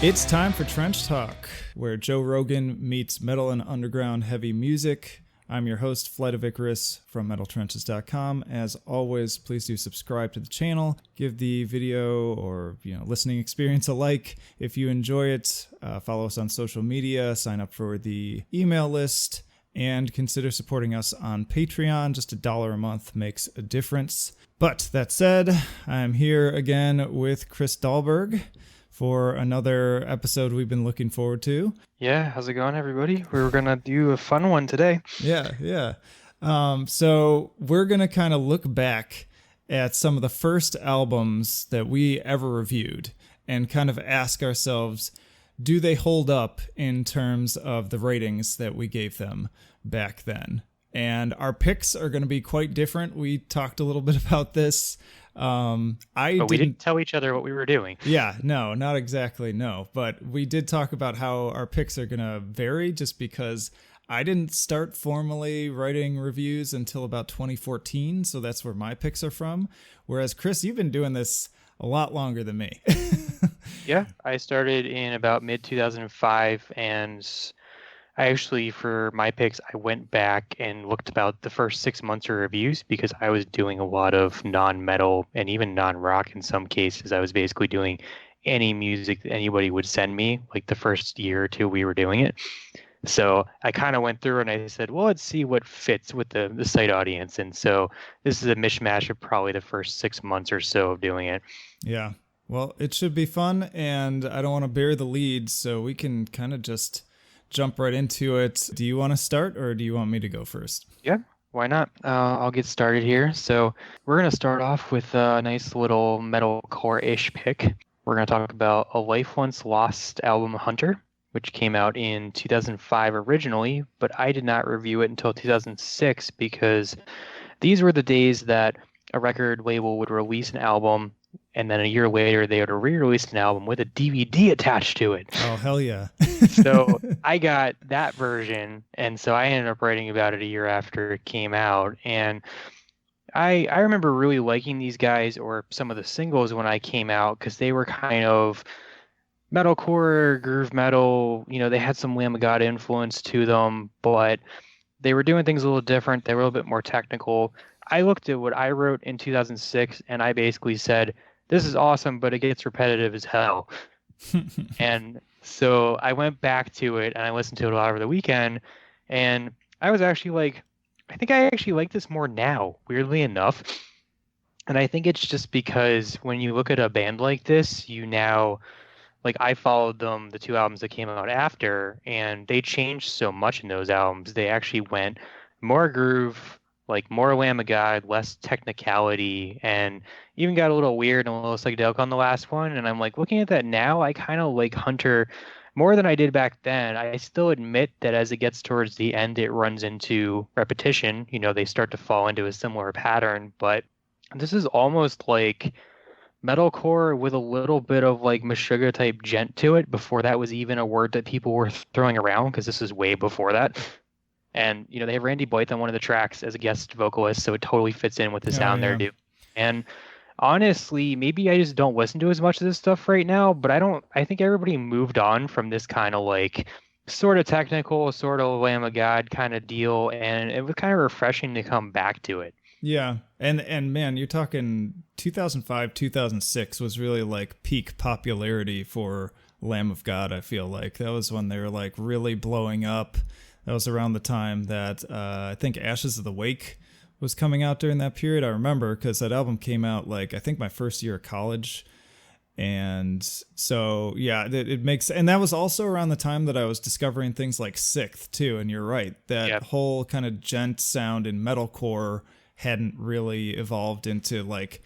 It's time for Trench Talk, where Joe Rogan meets metal and underground heavy music. I'm your host, FlightOfIcarus from MetalTrenches.com. As always, please do subscribe to the channel. Give the video or listening experience a like if you enjoy it. Follow us on social media. Sign up for the email list. And consider supporting us on Patreon. Just $1 a month makes a difference. But that said, I'm here again with Chris Dahlberg for another episode we've been looking forward to. Yeah, how's it going, everybody? We were going to do a fun one today. Yeah. So we're going to kind of look back at some of the first albums that we ever reviewed and kind of ask ourselves, do they hold up in terms of the ratings that we gave them back then? And our picks are going to be quite different. We talked a little bit about this. But we didn't tell each other what we were doing. Yeah, no, not exactly, no. But we did talk about how our picks are going to vary just because I didn't start formally writing reviews until about 2014. So that's where my picks are from. Whereas, Chris, you've been doing this a lot longer than me. Yeah, I started in about mid-2005, and I actually, for my picks, I went back and looked about the first 6 months of reviews because I was doing a lot of non-metal and even non-rock in some cases. I was basically doing any music that anybody would send me, like the first year or two we were doing it. So I kind of went through and I said, well, let's see what fits with the site audience. And so this is a mishmash of probably the first 6 months or so of doing it. Yeah. Well, it should be fun, and I don't want to bury the lead, so we can kind of just jump right into it. Do you want to start, or do you want me to go first? Yeah, why not? I'll get started here. So we're going to start off with a nice little metalcore-ish pick. We're going to talk about A Life Once Lost album Hunter, which came out in 2005 originally, but I did not review it until 2006 because these were the days that a record label would release an album and then a year later they would re-release an album with a DVD attached to it. Oh, hell yeah. So I got that version, and so I ended up writing about it a year after it came out. And I remember really liking these guys, or some of the singles when I came out, because they were kind of metalcore, groove metal. They had some Lamb of God influence to them, but they were doing things a little different. They were a little bit more technical. I looked at what I wrote in 2006, and I basically said, this is awesome, but it gets repetitive as hell. And so I went back to it, and I listened to it a lot over the weekend, and I was actually like, I think I actually like this more now, weirdly enough. And I think it's just because when you look at a band like this, I followed them, the two albums that came out after, and they changed so much in those albums. They actually went more groove, like more Lamb of God, less technicality, and even got a little weird and a little psychedelic on the last one. And I'm like, looking at that now, I kind of like Hunter more than I did back then. I still admit that as it gets towards the end, it runs into repetition. They start to fall into a similar pattern, but this is almost like metalcore with a little bit of like Meshuggah type gent to it before that was even a word that people were throwing around, because this is way before that. And, they have Randy Blythe on one of the tracks as a guest vocalist, so it totally fits in with the sound they're doing. And honestly, maybe I just don't listen to as much of this stuff right now, but I think everybody moved on from this kind of like sort of technical, sort of Lamb of God kind of deal, and it was kind of refreshing to come back to it. Yeah. And man, you're talking 2005, 2006 was really like peak popularity for Lamb of God, I feel like. That was when they were like really blowing up. That was around the time that I think Ashes of the Wake was coming out during that period. I remember because that album came out like I think my first year of college. And so, yeah, it makes, and that was also around the time that I was discovering things like Sixth too. And you're right, that whole kind of gent sound in metalcore hadn't really evolved into like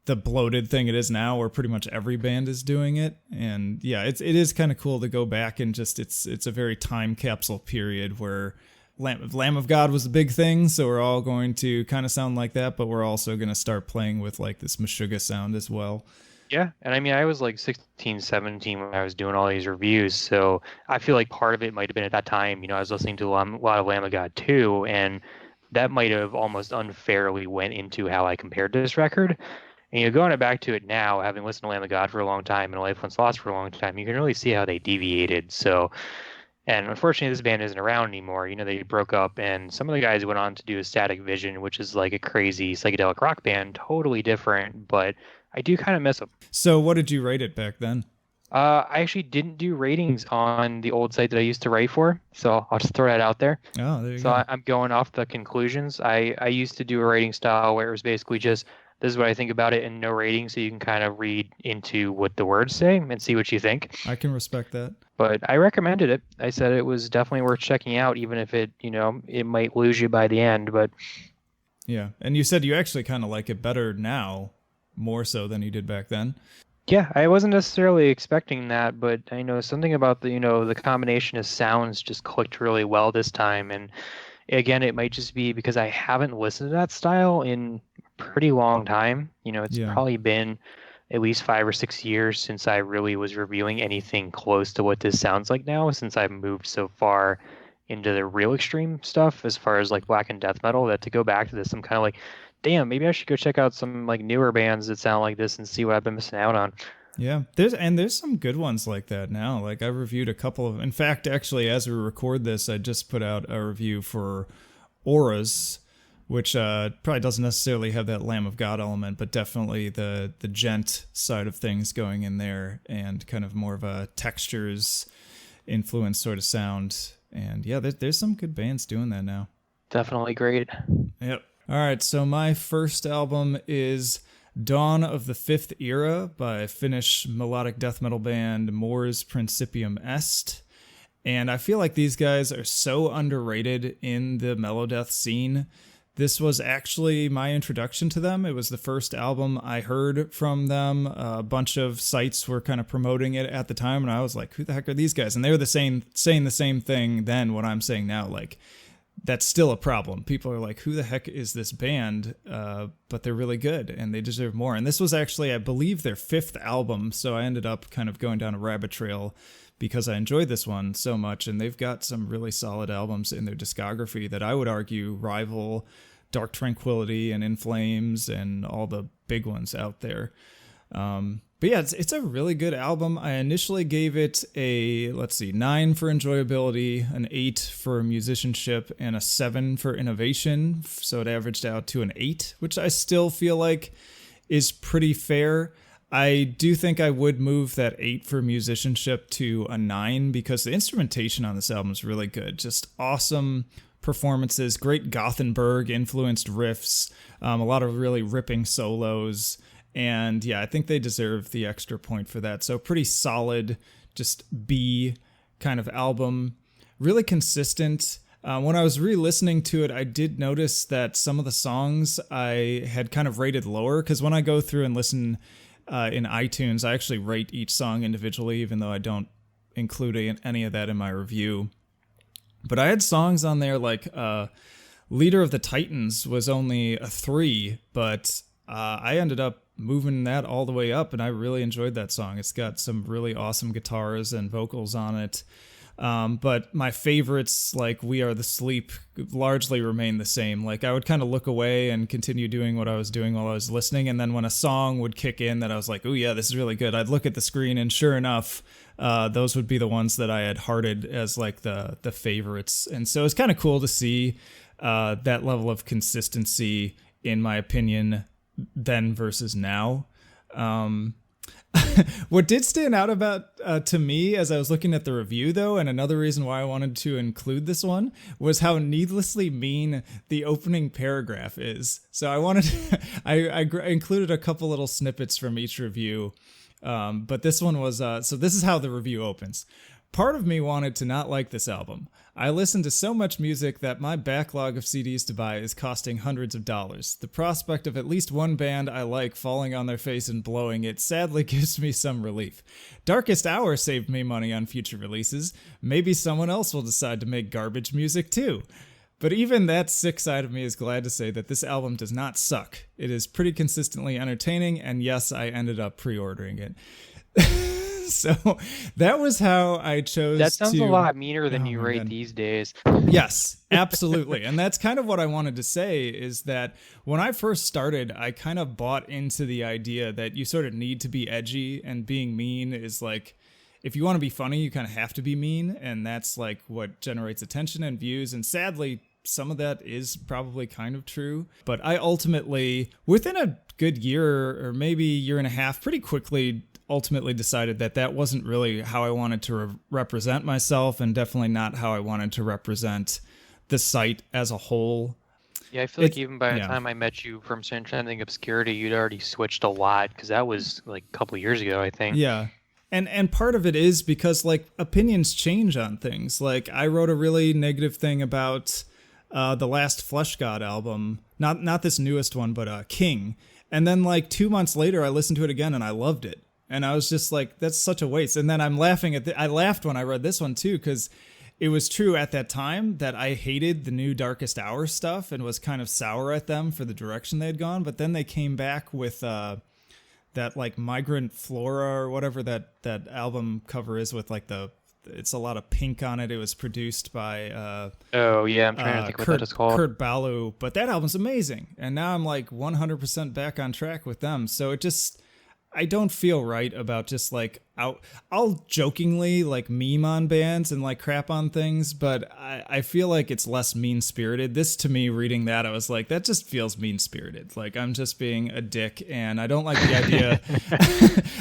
the bloated thing it is now, where pretty much every band is doing it. And yeah, it is kind of cool to go back and just it's a very time capsule period where Lamb of God was a big thing, so we're all going to kind of sound like that, but we're also going to start playing with like this Meshuggah sound as well. Yeah, and I mean, I was like 16, 17 when I was doing all these reviews, so I feel like part of it might have been at that time, I was listening to a lot of Lamb of God too, and that might have almost unfairly went into how I compared this record. And going back to it now, having listened to Lamb of God for a long time and Life Once Lost for a long time, you can really see how they deviated. So, and unfortunately, this band isn't around anymore. They broke up, and some of the guys went on to do a Static Vision, which is like a crazy psychedelic rock band, totally different, but I do kind of miss them. So what did you rate it back then? I actually didn't do ratings on the old site that I used to write for, so I'll just throw that out there. Oh, there you So go. I'm going off the conclusions. I used to do a rating style where it was basically just, this is what I think about it and no rating, so you can kind of read into what the words say and see what you think. I can respect that. But I recommended it. I said it was definitely worth checking out, even if it, it might lose you by the end. But yeah, and you said you actually kind of like it better now, more so than you did back then. yeah, I wasn't necessarily expecting that, but I know something about the combination of sounds just clicked really well this time. And again, it might just be because I haven't listened to that style in a pretty long time. It's probably been at least 5 or 6 years since I really was reviewing anything close to what this sounds like now, since I've moved so far into the real extreme stuff as far as like black and death metal, that to go back to this, I'm kind of like, damn, maybe I should go check out some like newer bands that sound like this and see what I've been missing out on. Yeah, there's some good ones like that now. Like I reviewed a couple of, in fact, actually, as we record this, I just put out a review for Auras, which probably doesn't necessarily have that Lamb of God element, but definitely the gent side of things going in there, and kind of more of a textures influence sort of sound. And yeah, there's some good bands doing that now. Definitely great. Yep. All right, so my first album is Dawn of the Fifth Era by Finnish melodic death metal band Mors Principium Est. And I feel like these guys are so underrated in the melodeath scene. This was actually my introduction to them. It was the first album I heard from them. A bunch of sites were kind of promoting it at the time, and I was like, who the heck are these guys? And they were saying the same thing then, what I'm saying now, like, that's still a problem. People are like, who the heck is this band? But they're really good and they deserve more. And this was actually, I believe, their 5th album. So I ended up kind of going down a rabbit trail because I enjoyed this one so much. And they've got some really solid albums in their discography that I would argue rival Dark Tranquility and In Flames and all the big ones out there. But yeah, it's a really good album. I initially gave it a, 9 for enjoyability, an 8 for musicianship, and a 7 for innovation. So it averaged out to an 8, which I still feel like is pretty fair. I do think I would move that 8 for musicianship to a 9 because the instrumentation on this album is really good. Just awesome performances, great Gothenburg-influenced riffs, a lot of really ripping solos. And yeah, I think they deserve the extra point for that. So pretty solid, just B kind of album. Really consistent. When I was re-listening to it, I did notice that some of the songs I had kind of rated lower. Because when I go through and listen in iTunes, I actually rate each song individually, even though I don't include any of that in my review. But I had songs on there like Leader of the Titans was only a 3, but I ended up moving that all the way up, and I really enjoyed that song. It's got some really awesome guitars and vocals on it. But my favorites, like We Are the Sleep, largely remain the same. Like I would kind of look away and continue doing what I was doing while I was listening, and then when a song would kick in that I was like, oh yeah, this is really good, I'd look at the screen, and sure enough, those would be the ones that I had hearted as like the favorites. And so it's kind of cool to see that level of consistency, in my opinion, then versus now. What did stand out about to me as I was looking at the review, though, and another reason why I wanted to include this one, was how needlessly mean the opening paragraph is. So I wanted to, I included a couple little snippets from each review, but this one was, so this is how the review opens. Part of me wanted to not like this album. I listen to so much music that my backlog of CDs to buy is costing hundreds of dollars. The prospect of at least one band I like falling on their face and blowing it sadly gives me some relief. Darkest Hour saved me money on future releases. Maybe someone else will decide to make garbage music too. But even that sick side of me is glad to say that this album does not suck. It is pretty consistently entertaining, and yes, I ended up pre-ordering it. So that was how I chose. That sounds to... a lot meaner than you my rate God. these days. Yes, absolutely. And that's kind of what I wanted to say, is that when I first started, I kind of bought into the idea that you sort of need to be edgy, and being mean is like, if you want to be funny, you kind of have to be mean. And that's like what generates attention and views. And sadly, some of that is probably kind of true. But I ultimately, within a good year or maybe year and a half, pretty quickly ultimately decided that that wasn't really how I wanted to represent myself, and definitely not how I wanted to represent the site as a whole. Yeah, I feel like even by the time I met you from Transcending Obscurity, you'd already switched a lot, because that was like a couple years ago, I think. Yeah. And part of it is because like opinions change on things. Like I wrote a really negative thing about the last Flesh God album, not this newest one, but King. And then like 2 months later, I listened to it again and I loved it. And I was just like, that's such a waste. And then I'm laughing at I laughed when I read this one too, because it was true at that time that I hated the new Darkest Hour stuff and was kind of sour at them for the direction they had gone. But then they came back with that like Migrant Flora or whatever that album cover is, with like it's a lot of pink on it. It was produced by oh yeah, I'm trying to think what that is called. Kurt Ballou. But that album's amazing. And now I'm like 100% back on track with them. So it just, I don't feel right about just like I'll jokingly like meme on bands and like crap on things, but I feel like it's less mean-spirited. This, to me, reading that, I was like, that just feels mean-spirited. Like I'm just being a dick, and I don't like the idea.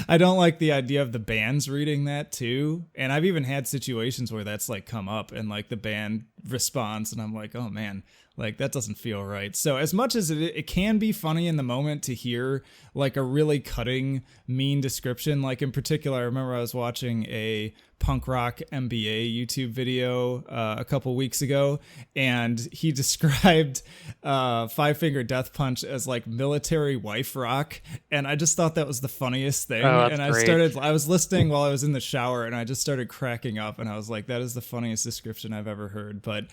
I don't like the idea of the bands reading that too. And I've even had situations where that's like come up and like the band responds, and I'm like, oh man, like that doesn't feel right. So as much as it can be funny in the moment to hear like a really cutting, mean description, like in particular, I remember I was watching a punk rock MBA YouTube video a couple weeks ago, and he described Five Finger Death Punch as like military wife rock, and I just thought that was the funniest thing. Oh, that's and great. I was listening while I was in the shower, and I just started cracking up, and I was like, that is the funniest description I've ever heard. But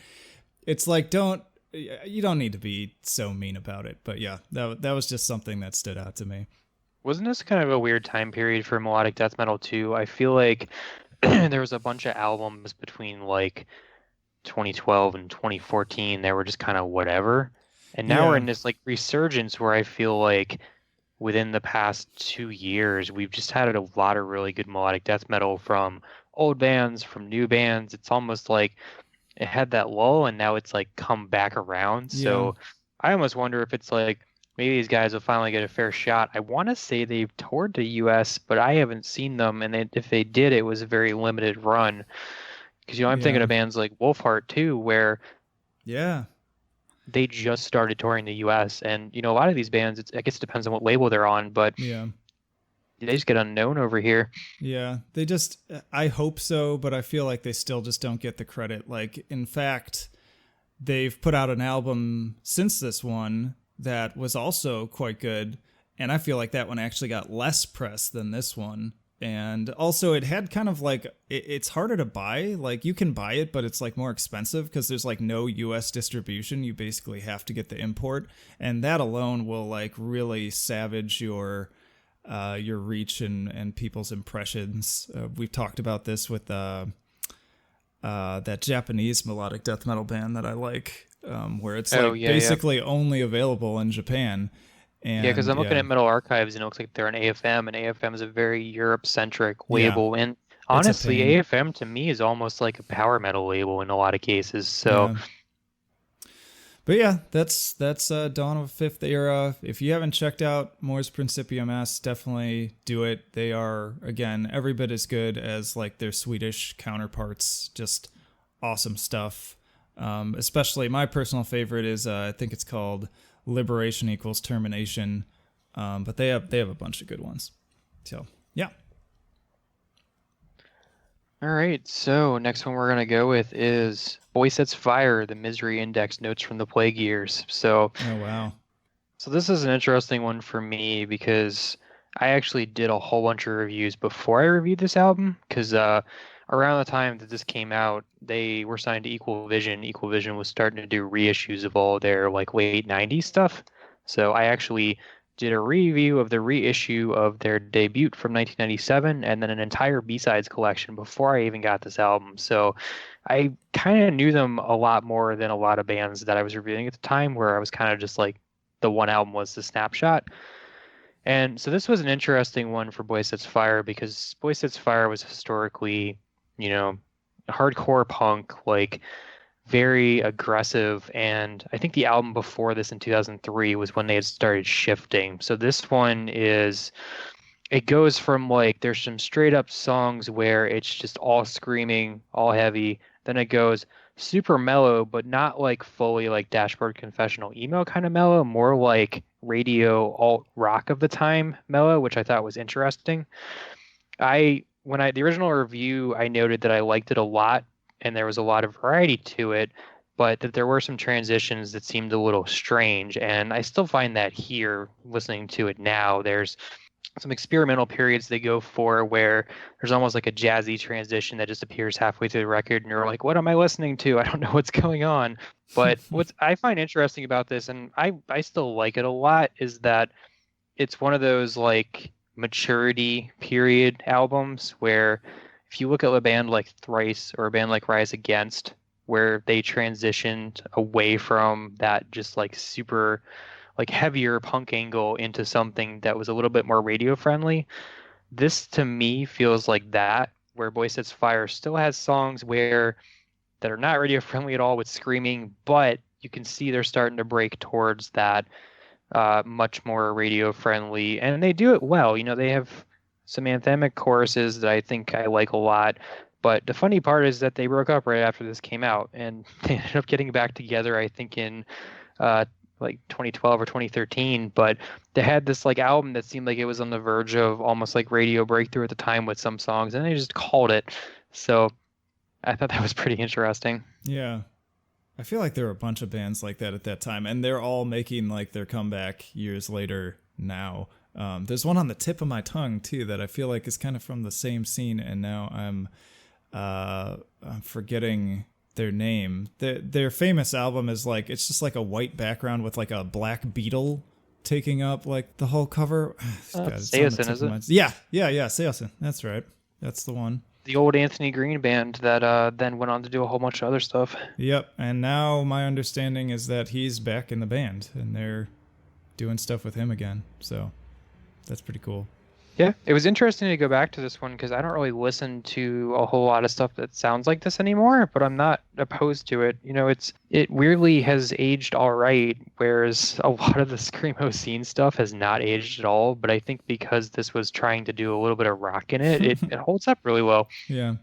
it's like, you don't need to be so mean about it. But yeah, that was just something that stood out to me. Wasn't this kind of a weird time period for melodic death metal too? I feel like there was a bunch of albums between like 2012 and 2014 that were just kind of whatever. And now we're in this like resurgence where I feel like within the past 2 years, we've just had a lot of really good melodic death metal from old bands, from new bands. It's almost like it had that lull and now it's like come back around. So I almost wonder if it's like maybe these guys will finally get a fair shot. I want to say they've toured the US, but I haven't seen them. And if they did, it was a very limited run. Because, I'm thinking of bands like Wolfheart too, where they just started touring the US. And, a lot of these bands, I guess it depends on what label they're on, but they just get unknown over here. Yeah, I hope so, but I feel like they still just don't get the credit. Like, in fact, they've put out an album since this one that was also quite good, and I feel like that one actually got less press than this one. And also it had kind of like, it's harder to buy. Like you can buy it, but it's like more expensive because there's like no US distribution. You basically have to get the import, and that alone will like really savage your reach and people's impressions. We've talked about this with that Japanese melodic death metal band that I like, where it's basically only available in Japan. And, because I'm looking at Metal Archives and it looks like they're an AFM, and AFM is a very Europe-centric label. And honestly, AFM to me is almost like a power metal label in a lot of cases. So. Yeah. But yeah, that's Dawn of a Fifth Era. If you haven't checked out Mors Principium S, definitely do it. They are, again, every bit as good as like their Swedish counterparts. Just awesome stuff. Especially my personal favorite is I think it's called Liberation Equals Termination. But they have a bunch of good ones. So yeah. All right, so next one we're going to go with is Boy Sets Fire, the Misery Index Notes from the Plague Years. So, oh, wow. So this is an interesting one for me because I actually did a whole bunch of reviews before I reviewed this album, because around the time that this came out, they were signed to Equal Vision. Equal Vision was starting to do reissues of all their like late 90s stuff. So I actually did a review of the reissue of their debut from 1997, and then an entire B-sides collection before I even got this album. So I kind of knew them a lot more than a lot of bands that I was reviewing at the time, where I was kind of just like, the one album was the snapshot. And so this was an interesting one for Boy Sets Fire, because Boy Sets Fire was historically, hardcore punk, like very aggressive. And I think the album before this in 2003 was when they had started shifting. So this one it goes from like, there's some straight up songs where it's just all screaming, all heavy. Then it goes super mellow, but not like fully like Dashboard Confessional emo kind of mellow, more like radio alt rock of the time mellow, which I thought was interesting. The original review, I noted that I liked it a lot and there was a lot of variety to it, but that there were some transitions that seemed a little strange. And I still find that here, listening to it now. There's some experimental periods they go for where there's almost like a jazzy transition that just appears halfway through the record, and you're like, what am I listening to? I don't know what's going on. But what I find interesting about this, and I still like it a lot, is that it's one of those like maturity period albums where if you look at a band like Thrice or a band like Rise Against, where they transitioned away from that just like super like heavier punk angle into something that was a little bit more radio friendly. This to me feels like that, where Boy Sets Fire still has songs that are not radio friendly at all with screaming, but you can see they're starting to break towards that much more radio friendly, and they do it well. They have some anthemic choruses that I think I like a lot. But the funny part is that they broke up right after this came out, and they ended up getting back together, I think, in like 2012 or 2013. But they had this like album that seemed like it was on the verge of almost like radio breakthrough at the time with some songs, and they just called it. So I thought that was pretty interesting. Yeah. I feel like there were a bunch of bands like that at that time, and they're all making like their comeback years later now. There's one on the tip of my tongue too that I feel like is kind of from the same scene, and now I'm forgetting their name. Their famous album is like, it's just like a white background with like a black beetle taking up like the whole cover. Seosin, is it? Yeah, Seosin. That's right. That's the one. The old Anthony Green band that then went on to do a whole bunch of other stuff. Yep, and now my understanding is that he's back in the band, and they're doing stuff with him again. So that's pretty cool. Yeah, it was interesting to go back to this one because I don't really listen to a whole lot of stuff that sounds like this anymore, but I'm not opposed to it. It weirdly has aged all right, whereas a lot of the Screamo scene stuff has not aged at all. But I think because this was trying to do a little bit of rock in it, it holds up really well. Yeah.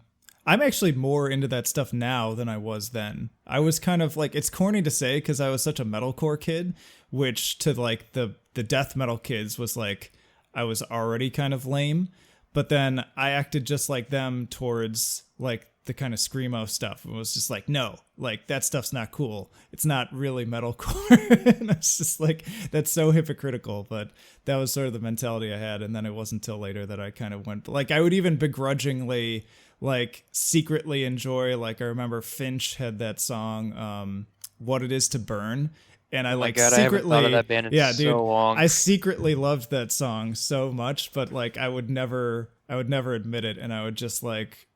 I'm actually more into that stuff now than I was then. I was kind of like, it's corny to say because I was such a metalcore kid, which to like the death metal kids was like, I was already kind of lame, but then I acted just like them towards like the kind of Screamo stuff. It was just like, no, like that stuff's not cool. It's not really metalcore. And I was just like, that's so hypocritical, but that was sort of the mentality I had. And then it wasn't until later that I kind of went, like I would even begrudgingly like secretly enjoy, like I remember Finch had that song, What It Is to Burn. And I like secretly, I haven't thought of that band in so long. I secretly loved that song so much, but like I would never admit it, and I would just like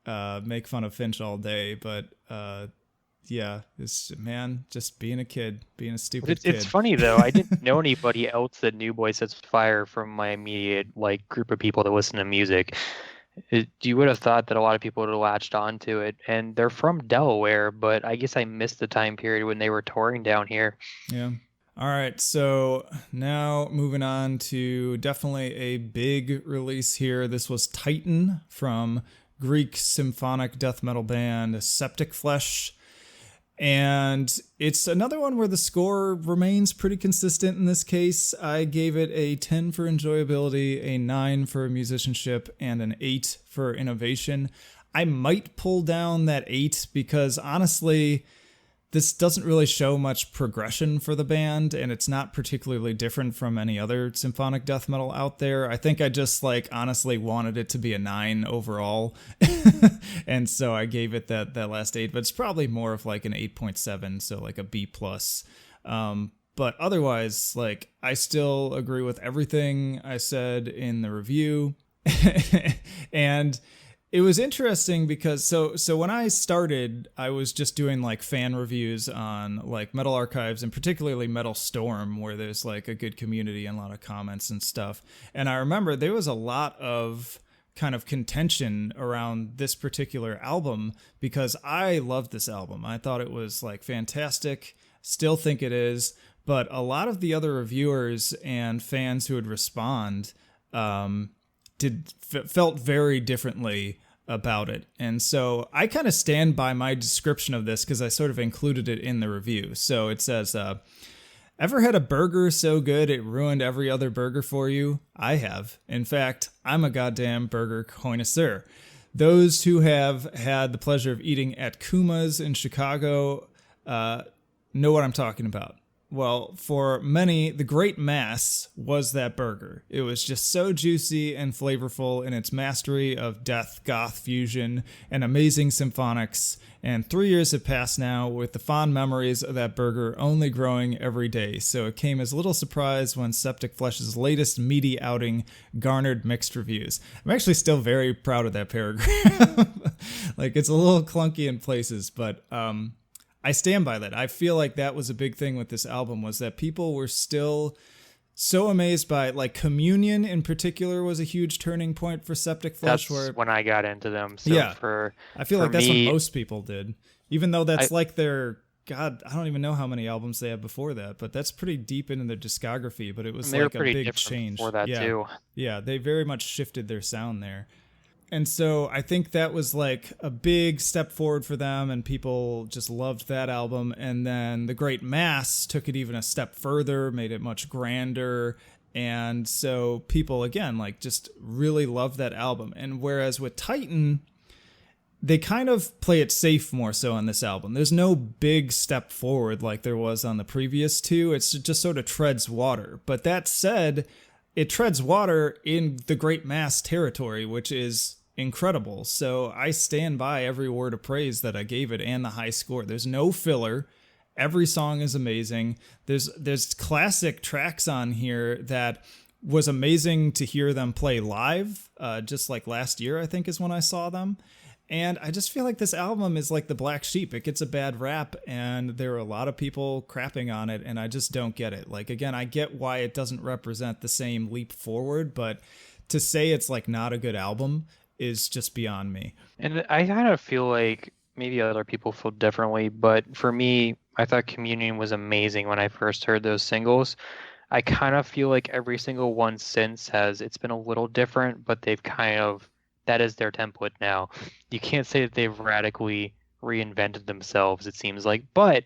make fun of Finch all day. But yeah, just being a kid, being a stupid kid. It's funny though. I didn't know anybody else that knew Boy Sets Fire from my immediate like group of people that listen to music. You would have thought that a lot of people would have latched onto it, and they're from Delaware, but I guess I missed the time period when they were touring down here. Yeah. All right, so now moving on to definitely a big release here. This was Titan from Greek symphonic death metal band Septicflesh. And it's another one where the score remains pretty consistent in this case. I gave it a 10 for enjoyability, a 9 for musicianship, and an 8 for innovation. I might pull down that 8 because honestly, this doesn't really show much progression for the band, and it's not particularly different from any other symphonic death metal out there. I think I just like honestly wanted it to be a 9 overall. And so I gave it that last 8, but it's probably more of like an 8.7, so like a B+. But But otherwise, like, I still agree with everything I said in the review. And it was interesting because so when I started, I was just doing like fan reviews on like Metal Archives and particularly Metal Storm, where there's like a good community and a lot of comments and stuff. And I remember there was a lot of kind of contention around this particular album because I loved this album. I thought it was like fantastic, still think it is, but a lot of the other reviewers and fans who would respond felt very differently about it. And so I kind of stand by my description of this because I sort of included it in the review. So it says, ever had a burger so good it ruined every other burger for you? I have. In fact, I'm a goddamn burger connoisseur. Those who have had the pleasure of eating at Kuma's in Chicago know what I'm talking about. Well, for many, the Great Mass was that burger. It was just so juicy and flavorful in its mastery of death, goth fusion, and amazing symphonics. And 3 years have passed now with the fond memories of that burger only growing every day. So it came as little surprise when Septicflesh's latest meaty outing garnered mixed reviews. I'm actually still very proud of that paragraph. Like, it's a little clunky in places, but I stand by that. I feel like that was a big thing with this album, was that people were still so amazed by, like, Communion in particular was a huge turning point for Septicflesh. That's when I got into them. So yeah, for I feel like that's me, what most people did, even though that's like their, God, I don't even know how many albums they had before that, but that's pretty deep into their discography. But it was like a big change. For that too. Yeah, they very much shifted their sound there. And so I think that was like a big step forward for them, and people just loved that album. And then The Great Mass took it even a step further, made it much grander. And so people, again, like, just really loved that album. And whereas with Titan, they kind of play it safe more so on this album. There's no big step forward like there was on the previous two. It's just sort of treads water. But that said, it treads water in the Great Mass territory, which is incredible. So I stand by every word of praise that I gave it and the high score. There's no filler. Every song is amazing. There's classic tracks on here that was amazing to hear them play live, just like last year, I think, is when I saw them. And I just feel like this album is like the black sheep. It gets a bad rap, and there are a lot of people crapping on it, and I just don't get it. Like, again, I get why it doesn't represent the same leap forward, but to say it's like not a good album is just beyond me. And I kind of feel like maybe other people feel differently, but for me, I thought Communion was amazing when I first heard those singles. I kind of feel like every single one since it's been a little different, but they've kind of, that is their template now. You can't say that they've radically reinvented themselves, it seems like, but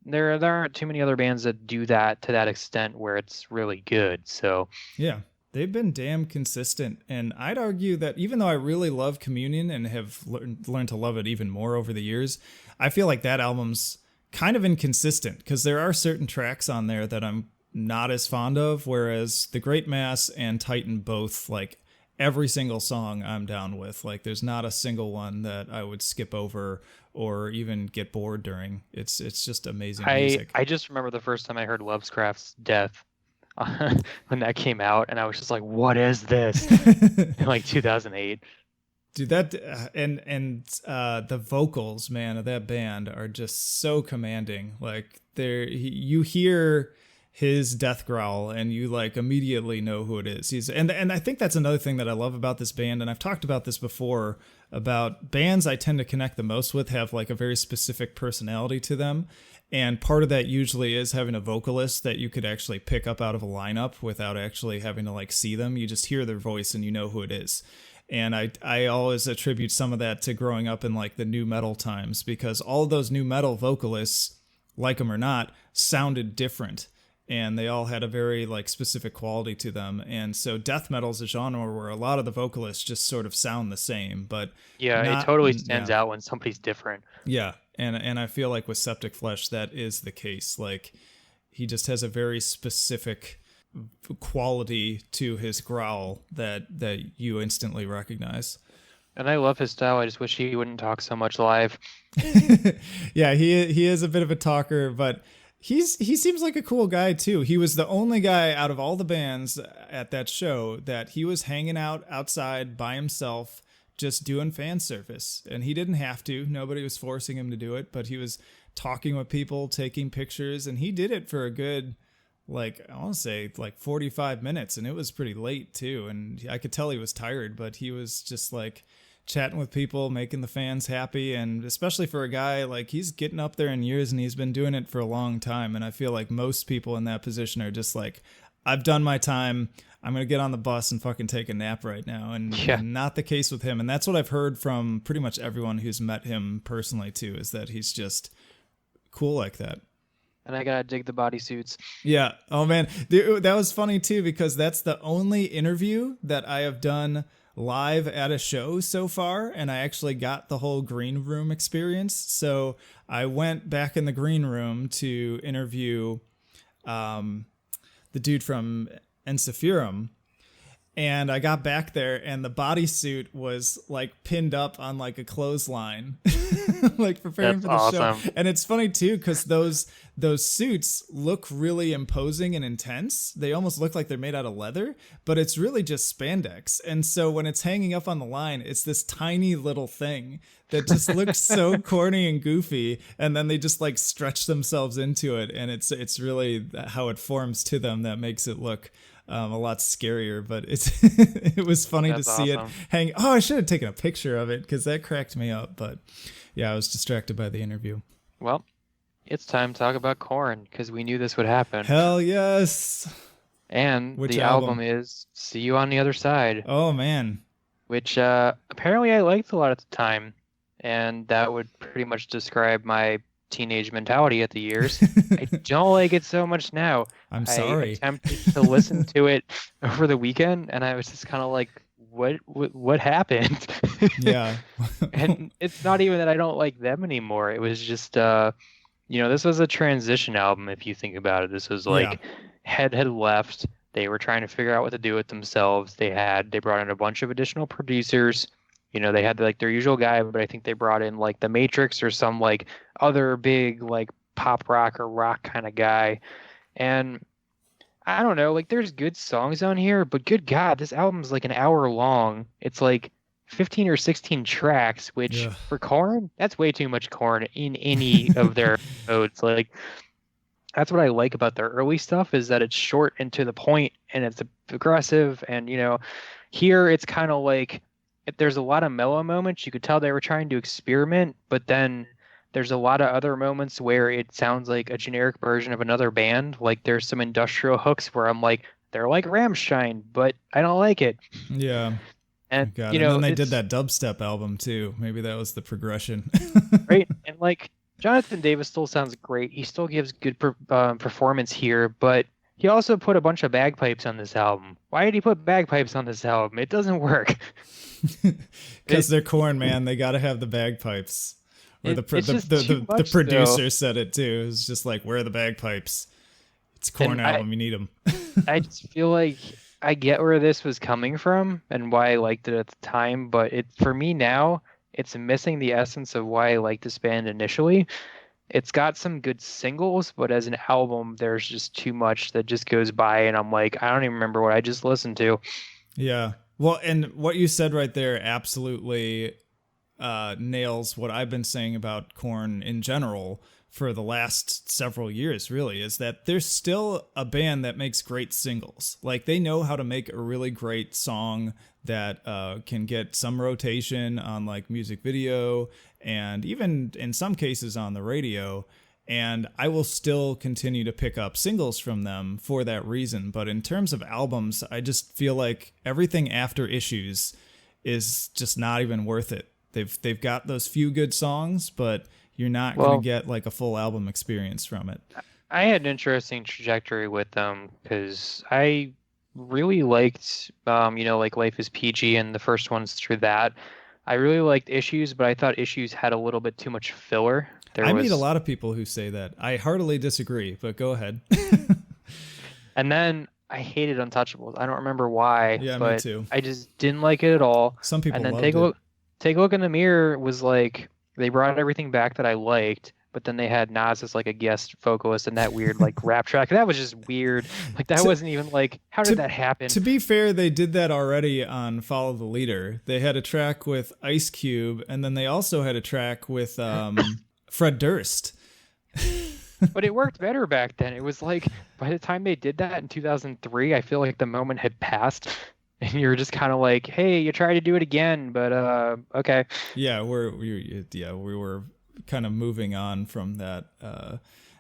there aren't too many other bands that do that to that extent where it's really good. So yeah, they've been damn consistent. And I'd argue that even though I really love Communion and have learned to love it even more over the years, I feel like that album's kind of inconsistent because there are certain tracks on there that I'm not as fond of, whereas The Great Mass and Titan both, like, every single song I'm down with. Like, there's not a single one that I would skip over or even get bored during. It's just amazing music. I just remember the first time I heard Lovecraft's Death when that came out, and I was just like, what is this? In like 2008. Dude, that and the vocals, man, of that band are just so commanding. Like, you hear his death growl and you like immediately know who it is. And I think that's another thing that I love about this band, and I've talked about this before, about bands I tend to connect the most with have like a very specific personality to them. And part of that usually is having a vocalist that you could actually pick up out of a lineup without actually having to like see them. You just hear their voice and you know who it is. And I always attribute some of that to growing up in like the nu metal times, because all of those nu metal vocalists, like them or not, sounded different. And they all had a very like specific quality to them. And so death metal is a genre where a lot of the vocalists just sort of sound the same, but yeah, it totally stands out when somebody's different. Yeah. And I feel like with Septicflesh, that is the case. Like, he just has a very specific quality to his growl that you instantly recognize. And I love his style. I just wish he wouldn't talk so much live. Yeah, he is a bit of a talker, but He seems like a cool guy too. He was the only guy out of all the bands at that show that he was hanging out outside by himself, just doing fan service. And he didn't have to. Nobody was forcing him to do it, but he was talking with people, taking pictures, and he did it for a good, like, I want to say like 45 minutes, and it was pretty late too. And I could tell he was tired, but he was just like chatting with people, making the fans happy. And especially for a guy, like, he's getting up there in years and he's been doing it for a long time. And I feel like most people in that position are just like, I've done my time. I'm going to get on the bus and fucking take a nap right now. And not the case with him. And that's what I've heard from pretty much everyone who's met him personally too, is that he's just cool like that. And I gotta dig the bodysuits. Yeah. Oh man, dude, that was funny too, because that's the only interview that I have done live at a show so far, and I actually got the whole green room experience. So I went back in the green room to interview the dude from Ensiferum, and I got back there and the bodysuit was like pinned up on like a clothesline, like preparing for the show. And it's funny too, because those suits look really imposing and intense. They almost look like they're made out of leather, but it's really just spandex. And so when it's hanging up on the line, it's this tiny little thing that just looks so corny and goofy. And then they just like stretch themselves into it. And it's really how it forms to them that makes it look a lot scarier, but it was funny to see it hang. Oh, I should have taken a picture of it because that cracked me up. But yeah, I was distracted by the interview. Well, it's time to talk about Korn, because we knew this would happen. Hell yes. And the album is See You on the Other Side. Oh man. Which apparently I liked a lot at the time, and that would pretty much describe my teenage mentality at the years. I don't like it so much now. I'm sorry. I attempted to listen to it over the weekend, and I was just kind of like, what happened? Yeah. And it's not even that I don't like them anymore. It was just this was a transition album, if you think about it. This was like Head had left. They were trying to figure out what to do with themselves. They brought in a bunch of additional producers. They had like their usual guy, but I think they brought in like the Matrix or some like other big like pop rock or rock kind of guy. And I don't know, like there's good songs on here, but good God, this album's like an hour long. It's like 15 or 16 tracks, which for Korn, that's way too much Korn in any of their modes. Like, that's what I like about their early stuff, is that it's short and to the point, and it's aggressive. And here it's kind of like, if there's a lot of mellow moments, you could tell they were trying to experiment, but then there's a lot of other moments where it sounds like a generic version of another band. Like there's some industrial hooks where I'm like, they're like Rammstein, but I don't like it. Yeah. And and then they did that dubstep album too. Maybe that was the progression. Right. And like Jonathan Davis still sounds great. He still gives good performance here, but he also put a bunch of bagpipes on this album. Why did he put bagpipes on this album? It doesn't work. Because they're Korn, man. They got to have the bagpipes. Or the producer said it too. It was just like, where are the bagpipes? It's a Korn album. You need them. I just feel like I get where this was coming from and why I liked it at the time, but for me now, it's missing the essence of why I liked this band initially. It's got some good singles, but as an album, there's just too much that just goes by, and I'm like, I don't even remember what I just listened to. Yeah. Well, and what you said right there absolutely nails what I've been saying about Korn in general for the last several years, really, is that there's still a band that makes great singles. Like, they know how to make a really great song that can get some rotation on like music video and even in some cases on the radio. And I will still continue to pick up singles from them for that reason. But in terms of albums, I just feel like everything after Issues is just not even worth it. They've got those few good songs, but you're not going to get like a full album experience from it. I had an interesting trajectory with them because I really liked, like Life is PG and the first ones through that. I really liked Issues, but I thought Issues had a little bit too much filler. I meet a lot of people who say that. I heartily disagree, but go ahead. And then I hated Untouchables. I don't remember why. Yeah, but me too. I just didn't like it at all. Some people and then loved it. Take a Look in the Mirror was like, they brought everything back that I liked, but then they had Nas as like a guest vocalist in that weird like rap track. That was just weird. Like that wasn't even like, how did that happen? To be fair, they did that already on Follow the Leader. They had a track with Ice Cube, and then they also had a track with Fred Durst. But it worked better back then. It was like by the time they did that in 2003, I feel like the moment had passed, and you're just kind of like, "Hey, you tried to do it again, but okay." Yeah, we were kind of moving on from that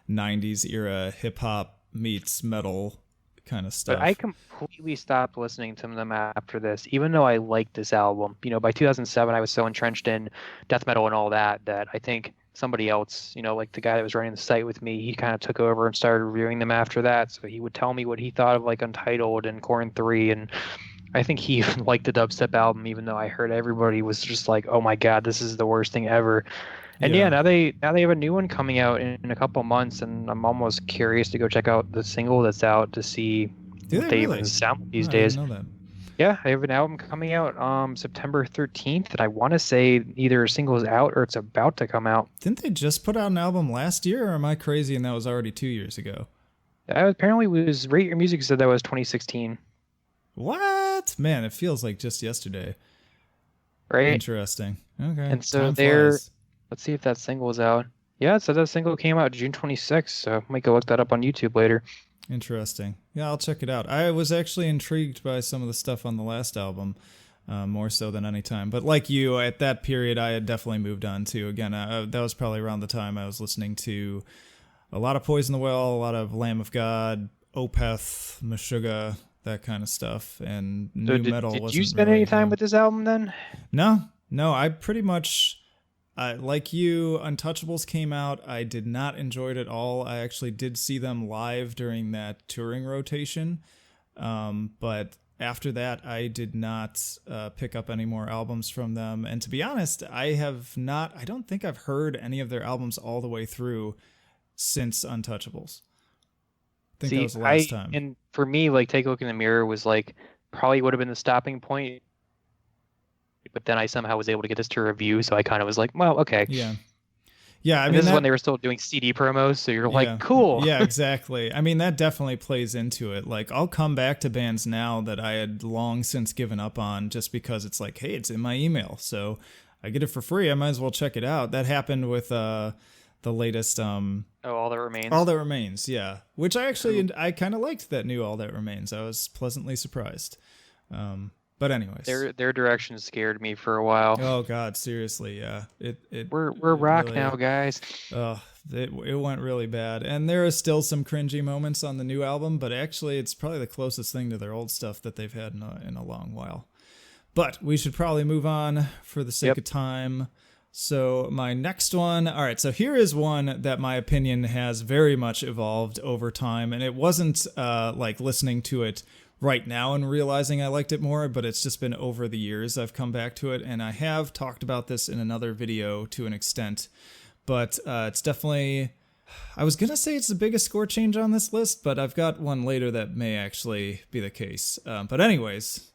90s era hip hop meets metal kind of stuff. But I completely stopped listening to them after this, even though I liked this album. You know, by 2007, I was so entrenched in death metal and all that I think somebody else, you know, like the guy that was running the site with me, he kind of took over and started reviewing them after that. So he would tell me what he thought of like Untitled and Korn 3, and I think he even liked the dubstep album, even though I heard everybody was just like, "Oh my God, this is the worst thing ever." And yeah, now they have a new one coming out in a couple months, and I'm almost curious to go check out the single that's out to see what they even sound like these days. I didn't know that. Yeah, I have an album coming out September 13th, and I want to say either a single is out or it's about to come out. Didn't they just put out an album last year, or am I crazy and that was already 2 years ago? Apparently, it was Rate Your Music said that was 2016. What? Man, it feels like just yesterday. Right? Interesting. Okay. And so let's see if that single is out. Yeah, so that single came out June 26th, so I might go look that up on YouTube later. Interesting. Yeah, I'll check it out. I was actually intrigued by some of the stuff on the last album, more so than any time. But like you, at that period, I had definitely moved on to, again, that was probably around the time I was listening to a lot of Poison the Well, a lot of Lamb of God, Opeth, Meshuggah, that kind of stuff. And new metal wasn't. Did you spend any time with this album then? No, I pretty much... like you, Untouchables came out. I did not enjoy it at all. I actually did see them live during that touring rotation. But after that, I did not pick up any more albums from them. And to be honest, I don't think I've heard any of their albums all the way through since Untouchables. I think that was the last time. And for me, like, Take a Look in the Mirror was like, probably would have been the stopping point. But then I somehow was able to get this to review, so I kind of was like, well, okay. Yeah. I mean, this is when they were still doing CD promos, so you're like, cool. Yeah, exactly. I mean, that definitely plays into it. Like, I'll come back to bands now that I had long since given up on just because it's like, hey, it's in my email, so I get it for free. I might as well check it out. That happened with the latest... All That Remains? All That Remains, yeah. Which I kind of liked that new All That Remains. I was pleasantly surprised. But anyways, their direction scared me for a while. Oh God, seriously, yeah. We're rock really, now, guys. It went really bad, and there are still some cringy moments on the new album, but actually, it's probably the closest thing to their old stuff that they've had in a long while. But we should probably move on for the sake of time. So my next one, all right. So here is one that my opinion has very much evolved over time, and it wasn't like listening to it right now and realizing I liked it more, but it's just been over the years I've come back to it, and I have talked about this in another video to an extent, but it's definitely, I was gonna say it's the biggest score change on this list, but I've got one later that may actually be the case. But anyways,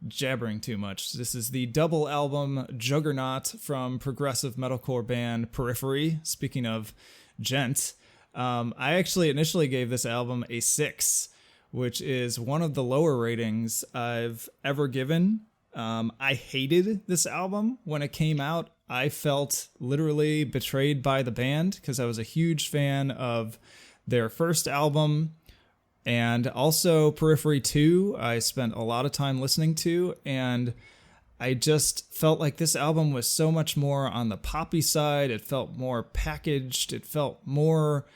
jabbering too much. This is the double album Juggernaut from progressive metalcore band Periphery. Speaking of gent, I actually initially gave this album a 6, which is one of the lower ratings I've ever given. I hated this album when it came out. I felt literally betrayed by the band because I was a huge fan of their first album, and also Periphery 2 I spent a lot of time listening to, and I just felt like this album was so much more on the poppy side. It felt more packaged. It felt more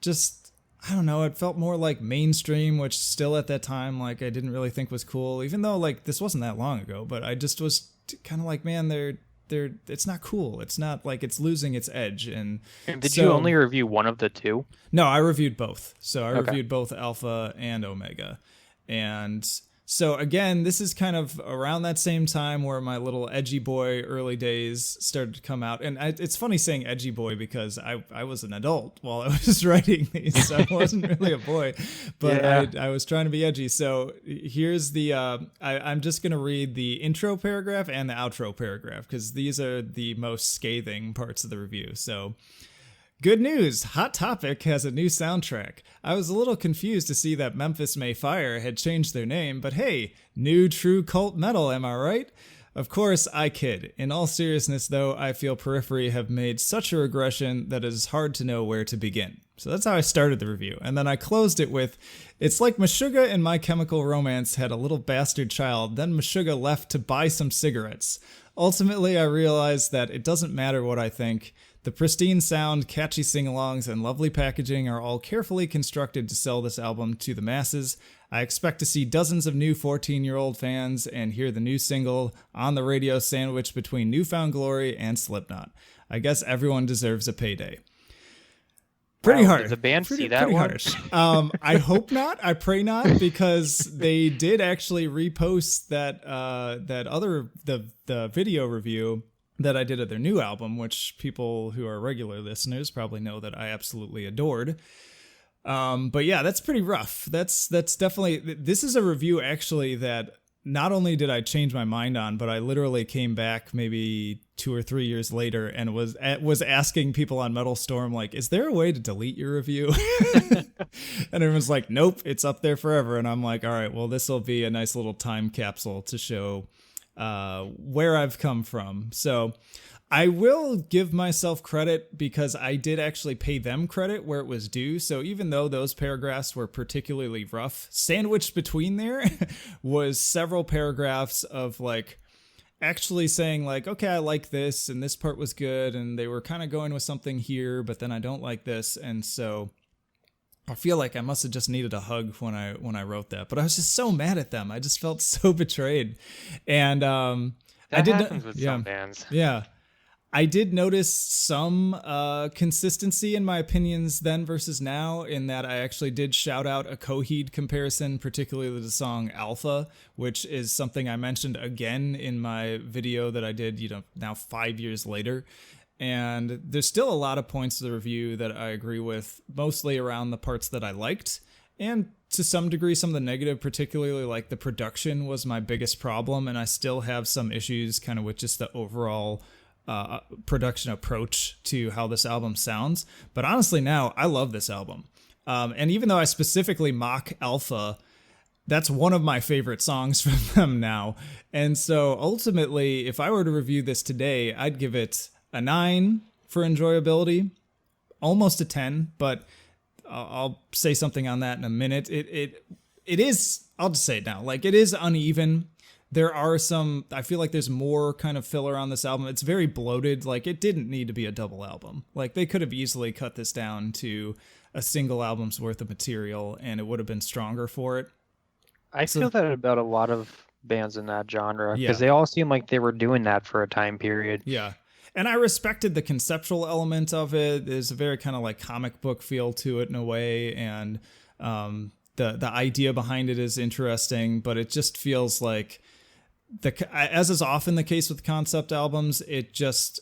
just... I don't know, it felt more like mainstream, which still at that time, like, I didn't really think was cool, even though, like, this wasn't that long ago, but I just was kind of like, man, it's not cool. It's not, like, it's losing its edge. And did you only review one of the two? No, I reviewed both. So I reviewed both Alpha and Omega. And so again, this is kind of around that same time where my little edgy boy early days started to come out. And it's funny saying edgy boy because I was an adult while I was writing these, so I wasn't really a boy, but yeah. I was trying to be edgy. So here's the, I'm just going to read the intro paragraph and the outro paragraph because these are the most scathing parts of the review. So Good news! Hot Topic has a new soundtrack. I was a little confused to see that Memphis May Fire had changed their name, but hey, new true cult metal, am I right? Of course, I kid. In all seriousness, though, I feel Periphery have made such a regression that it is hard to know where to begin. So that's how I started the review. And then I closed it with, it's like Meshuggah and My Chemical Romance had a little bastard child, then Meshuggah left to buy some cigarettes. Ultimately, I realized that it doesn't matter what I think. The pristine sound, catchy sing-alongs, and lovely packaging are all carefully constructed to sell this album to the masses. I expect to see dozens of new 14-year-old fans and hear the new single on the radio sandwiched between Newfound Glory and Slipknot. I guess everyone deserves a payday. Pretty hard. Did the band see that one? Harsh. I hope not. I pray not, because they did actually repost the video review that I did of their new album, which people who are regular listeners probably know that I absolutely adored. But yeah, that's pretty rough. That's definitely, this is a review actually that not only did I change my mind on, but I literally came back maybe 2 or 3 years later and was asking people on Metal Storm, like, is there a way to delete your review? And everyone's like, nope, it's up there forever. And I'm like, all right, well, this will be a nice little time capsule to show where I've come from. So I will give myself credit because I did actually pay them credit where it was due. So even though those paragraphs were particularly rough, sandwiched between there was several paragraphs of like actually saying like, okay, I like this and this part was good, and they were kind of going with something here, but then I don't like this. And so I feel like I must have just needed a hug when I wrote that, but I was just so mad at them. I just felt so betrayed. And that I did happens with some bands. Yeah. I did notice some consistency in my opinions then versus now, in that I actually did shout out a Coheed comparison, particularly the song Alpha, which is something I mentioned again in my video that I did, now 5 years later. And there's still a lot of points of the review that I agree with, mostly around the parts that I liked, and to some degree some of the negative, particularly like the production was my biggest problem, and I still have some issues kind of with just the overall production approach to how this album sounds. But honestly, now I love this album. And even though I specifically mock Alpha, that's one of my favorite songs from them now. And so ultimately, if I were to review this today, I'd give it a 9 for enjoyability, almost a 10, but I'll say something on that in a minute. It is, I'll just say it now, like, it is uneven. There are some, I feel like there's more kind of filler on this album. It's very bloated. Like, it didn't need to be a double album. Like, they could have easily cut this down to a single album's worth of material, and it would have been stronger for it. I feel that about a lot of bands in that genre, because they all seem like they were doing that for a time period. Yeah. And I respected the conceptual element of it. There's a very kind of like comic book feel to it in a way, and the idea behind it is interesting, but it just feels like, as is often the case with concept albums, it just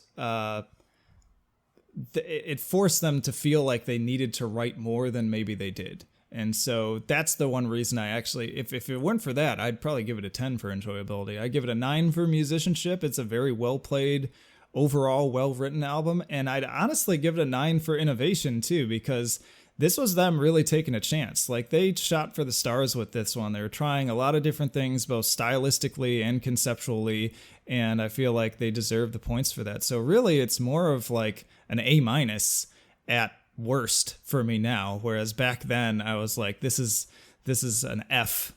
it forced them to feel like they needed to write more than maybe they did. And so that's the one reason I actually, if it weren't for that, I'd probably give it a 10 for enjoyability. I give it a 9 for musicianship. It's a very well played, overall well written album, and I'd honestly give it a 9 for innovation too, because this was them really taking a chance. Like, they shot for the stars with this one. They were trying a lot of different things, both stylistically and conceptually, and I feel like they deserve the points for that. So really, it's more of like an A- at worst for me now, whereas back then I was like, this is an F.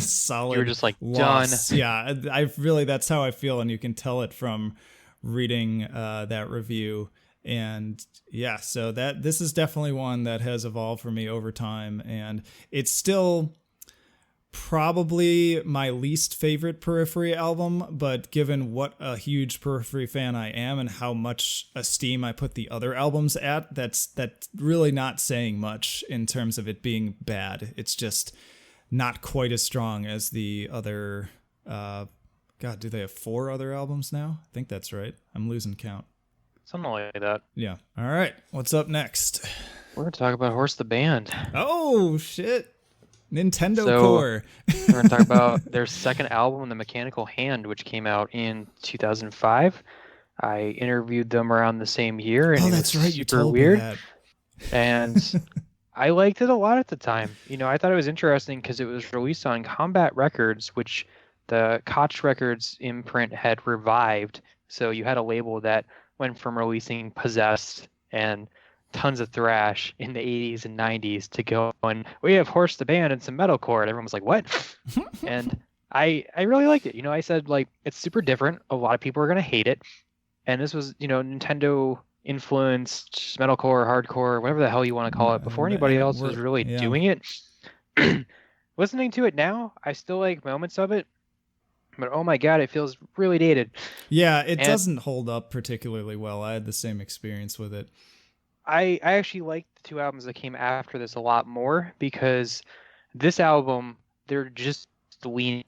Solid. You were just like, loss. done. Yeah, I really, that's how I feel, and you can tell it from reading that review. And yeah, so this is definitely one that has evolved for me over time, and it's still probably my least favorite Periphery album, but given what a huge Periphery fan I am and how much esteem I put the other albums at, that's really not saying much in terms of it being bad. It's just not quite as strong as the other, God, do they have 4 other albums now? I think that's right. I'm losing count. Something like that. Yeah. All right. What's up next? We're going to talk about Horse the Band. Oh, shit. Nintendo Core. We're going to talk about their second album, The Mechanical Hand, which came out in 2005. I interviewed them around the same year, and Oh, it was that's right. You super told weird. me that. And I liked it a lot at the time. I thought it was interesting because it was released on Combat Records, which the Koch Records imprint had revived. So you had a label that went from releasing Possessed and tons of thrash in the 80s and 90s to going, we have Horse the Band and some metalcore. And everyone was like, what? And I really liked it. I said, like, it's super different. A lot of people are going to hate it. And this was, Nintendo influenced metalcore, hardcore, whatever the hell you want to call it, before anybody else was really doing it. Listening to it now, I still like moments of it, but oh my god, it feels really dated. Yeah, it doesn't hold up particularly well. I had the same experience with it. I actually like the two albums that came after this a lot more, because this album, they're just leaning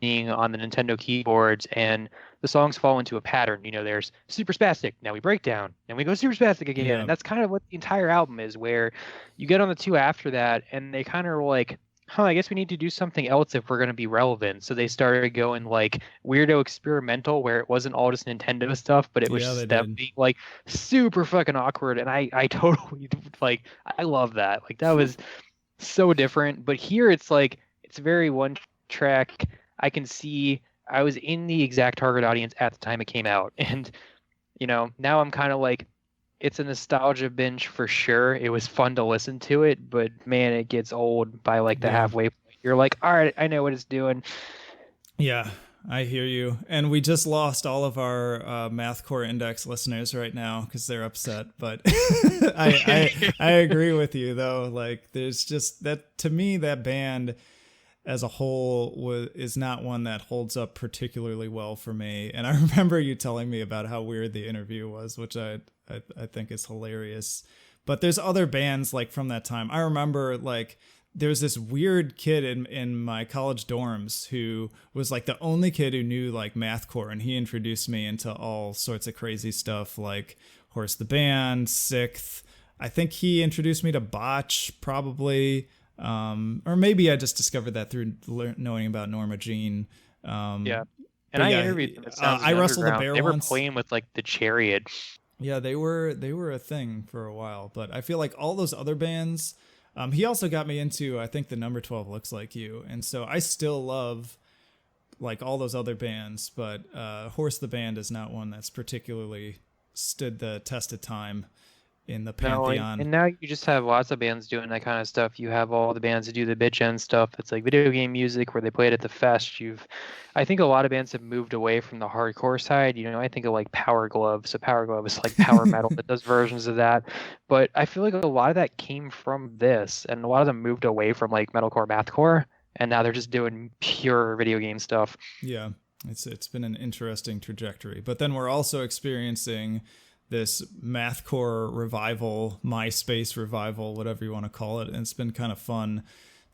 on the Nintendo keyboards, and the songs fall into a pattern. There's super spastic, now we break down, and we go super spastic again. Yeah. And that's kind of what the entire album is, where you get on the two after that, and they kind of are like, I guess we need to do something else if we're going to be relevant. So they started going like weirdo experimental, where it wasn't all just Nintendo stuff, but it was just them being like super fucking awkward. And I totally like, I love that. Like, that was so different. But here it's like, it's very one track. I can see I was in the exact target audience at the time it came out. And, now I'm kind of like, it's a nostalgia binge for sure. It was fun to listen to it, but man, it gets old by like the halfway point. You're like, all right, I know what it's doing. Yeah, I hear you. And we just lost all of our Mathcore Index listeners right now because they're upset. But I agree with you, though. Like, there's just that, to me, that band as a whole is not one that holds up particularly well for me. And I remember you telling me about how weird the interview was, which I think is hilarious. But there's other bands like from that time. I remember like there's this weird kid in my college dorms who was like the only kid who knew like mathcore, and he introduced me into all sorts of crazy stuff like Horse the Band, Sixth. I think he introduced me to Botch probably. Or maybe I just discovered that through knowing about Norma Jean. Yeah. And I interviewed them. I wrestled a bear They were once. playing with like the Chariot. Yeah, they were a thing for a while, but I feel like all those other bands. He also got me into, I think, the Number 12 Looks Like You, and so I still love like all those other bands, but Horse the Band is not one that's particularly stood the test of time in the pantheon. And now you just have lots of bands doing that kind of stuff. You have all the bands that do the bitch end stuff. It's like video game music where they play it at the fest. I think a lot of bands have moved away from the hardcore side. I think of like Power Glove. So Power Glove is like power metal that does versions of that. But I feel like a lot of that came from this, and a lot of them moved away from like metalcore, mathcore, and now they're just doing pure video game stuff. Yeah, it's been an interesting trajectory. But then we're also experiencing this mathcore revival, MySpace revival, whatever you want to call it. And it's been kind of fun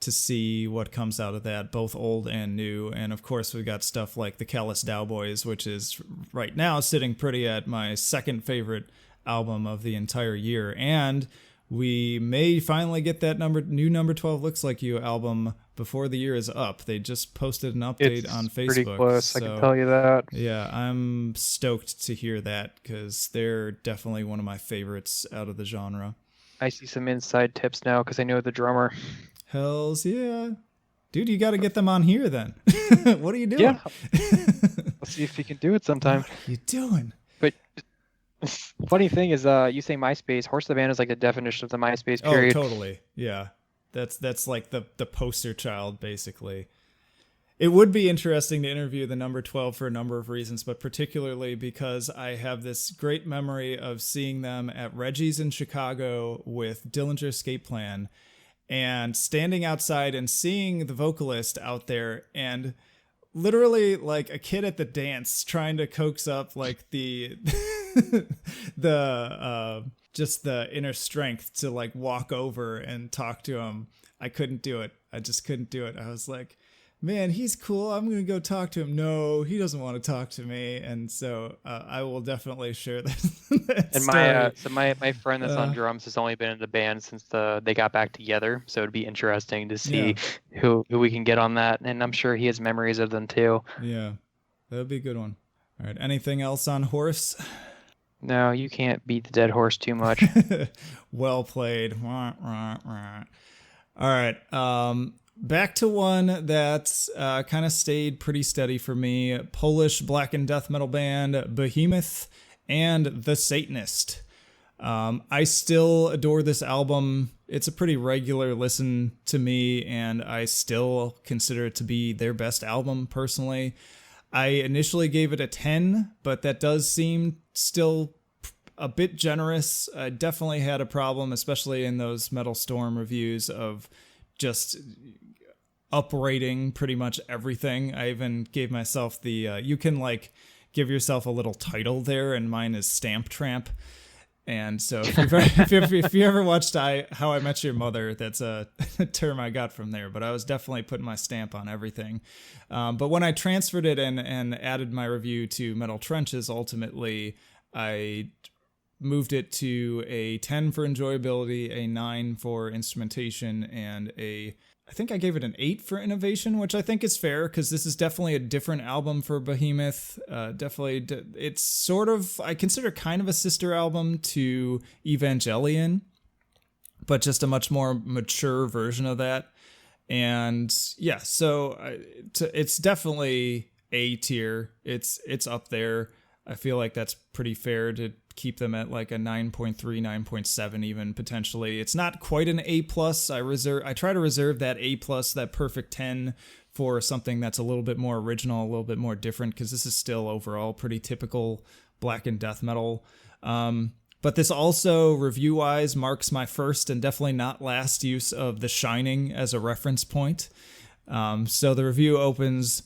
to see what comes out of that, both old and new. And of course, we've got stuff like the Callous Dowboys, which is right now sitting pretty at my second favorite album of the entire year. And we may finally get that new Number 12 Looks Like You album before the year is up. They just posted an update on Facebook. It's pretty close, so, I can tell you that. Yeah, I'm stoked to hear that because they're definitely one of my favorites out of the genre. I see some inside tips now because I know the drummer. Hells yeah. Dude, you got to get them on here then. What are you doing? Yeah. Let's see if you can do it sometime. What are you doing? But funny thing is, you say MySpace. Horse the Band is like the definition of the MySpace period. Oh, totally. Yeah. That's like the poster child, basically. It would be interesting to interview the Number 12 for a number of reasons, but particularly because I have this great memory of seeing them at Reggie's in Chicago with Dillinger Escape Plan and standing outside and seeing the vocalist out there and literally like a kid at the dance trying to coax up like the just the inner strength to like walk over and talk to him. I couldn't do it. I just couldn't do it. I was like, man, he's cool. I'm going to go talk to him. No, he doesn't want to talk to me. And so I will definitely share that and story. my friend that's on drums has only been in the band since they got back together. So it'd be interesting to see who we can get on that. And I'm sure he has memories of them too. Yeah, that would be a good one. All right. Anything else on Horse? No, you can't beat the dead horse too much. Well played. All right. Back to one that's kind of stayed pretty steady for me. Polish black and death metal band Behemoth and The Satanist. I still adore this album. It's a pretty regular listen to me, and I still consider it to be their best album personally. I initially gave it a 10, but that does seem still a bit generous. I definitely had a problem, especially in those Metal Storm reviews, of just uprating pretty much everything. I even gave myself the, you can like give yourself a little title there, and mine is Stamp Tramp. And so if you ever watched How I Met Your Mother, that's a term I got from there. But I was definitely putting my stamp on everything. But when I transferred it and added my review to Metal Trenches, ultimately, I moved it to a 10 for enjoyability, a 9 for instrumentation, and I think I gave it an 8 for innovation, which I think is fair because this is definitely a different album for Behemoth. It's sort of, I consider kind of a sister album to Evangelion, but just a much more mature version of that. And yeah, so it's definitely A tier. It's up there. I feel like that's pretty fair to keep them at like a 9.3, 9.7 even potentially. It's not quite an A+. I try to reserve that A+, that perfect 10 for something that's a little bit more original, a little bit more different, because this is still overall pretty typical black and death metal. But this also, review-wise, marks my first and definitely not last use of The Shining as a reference point. So the review opens,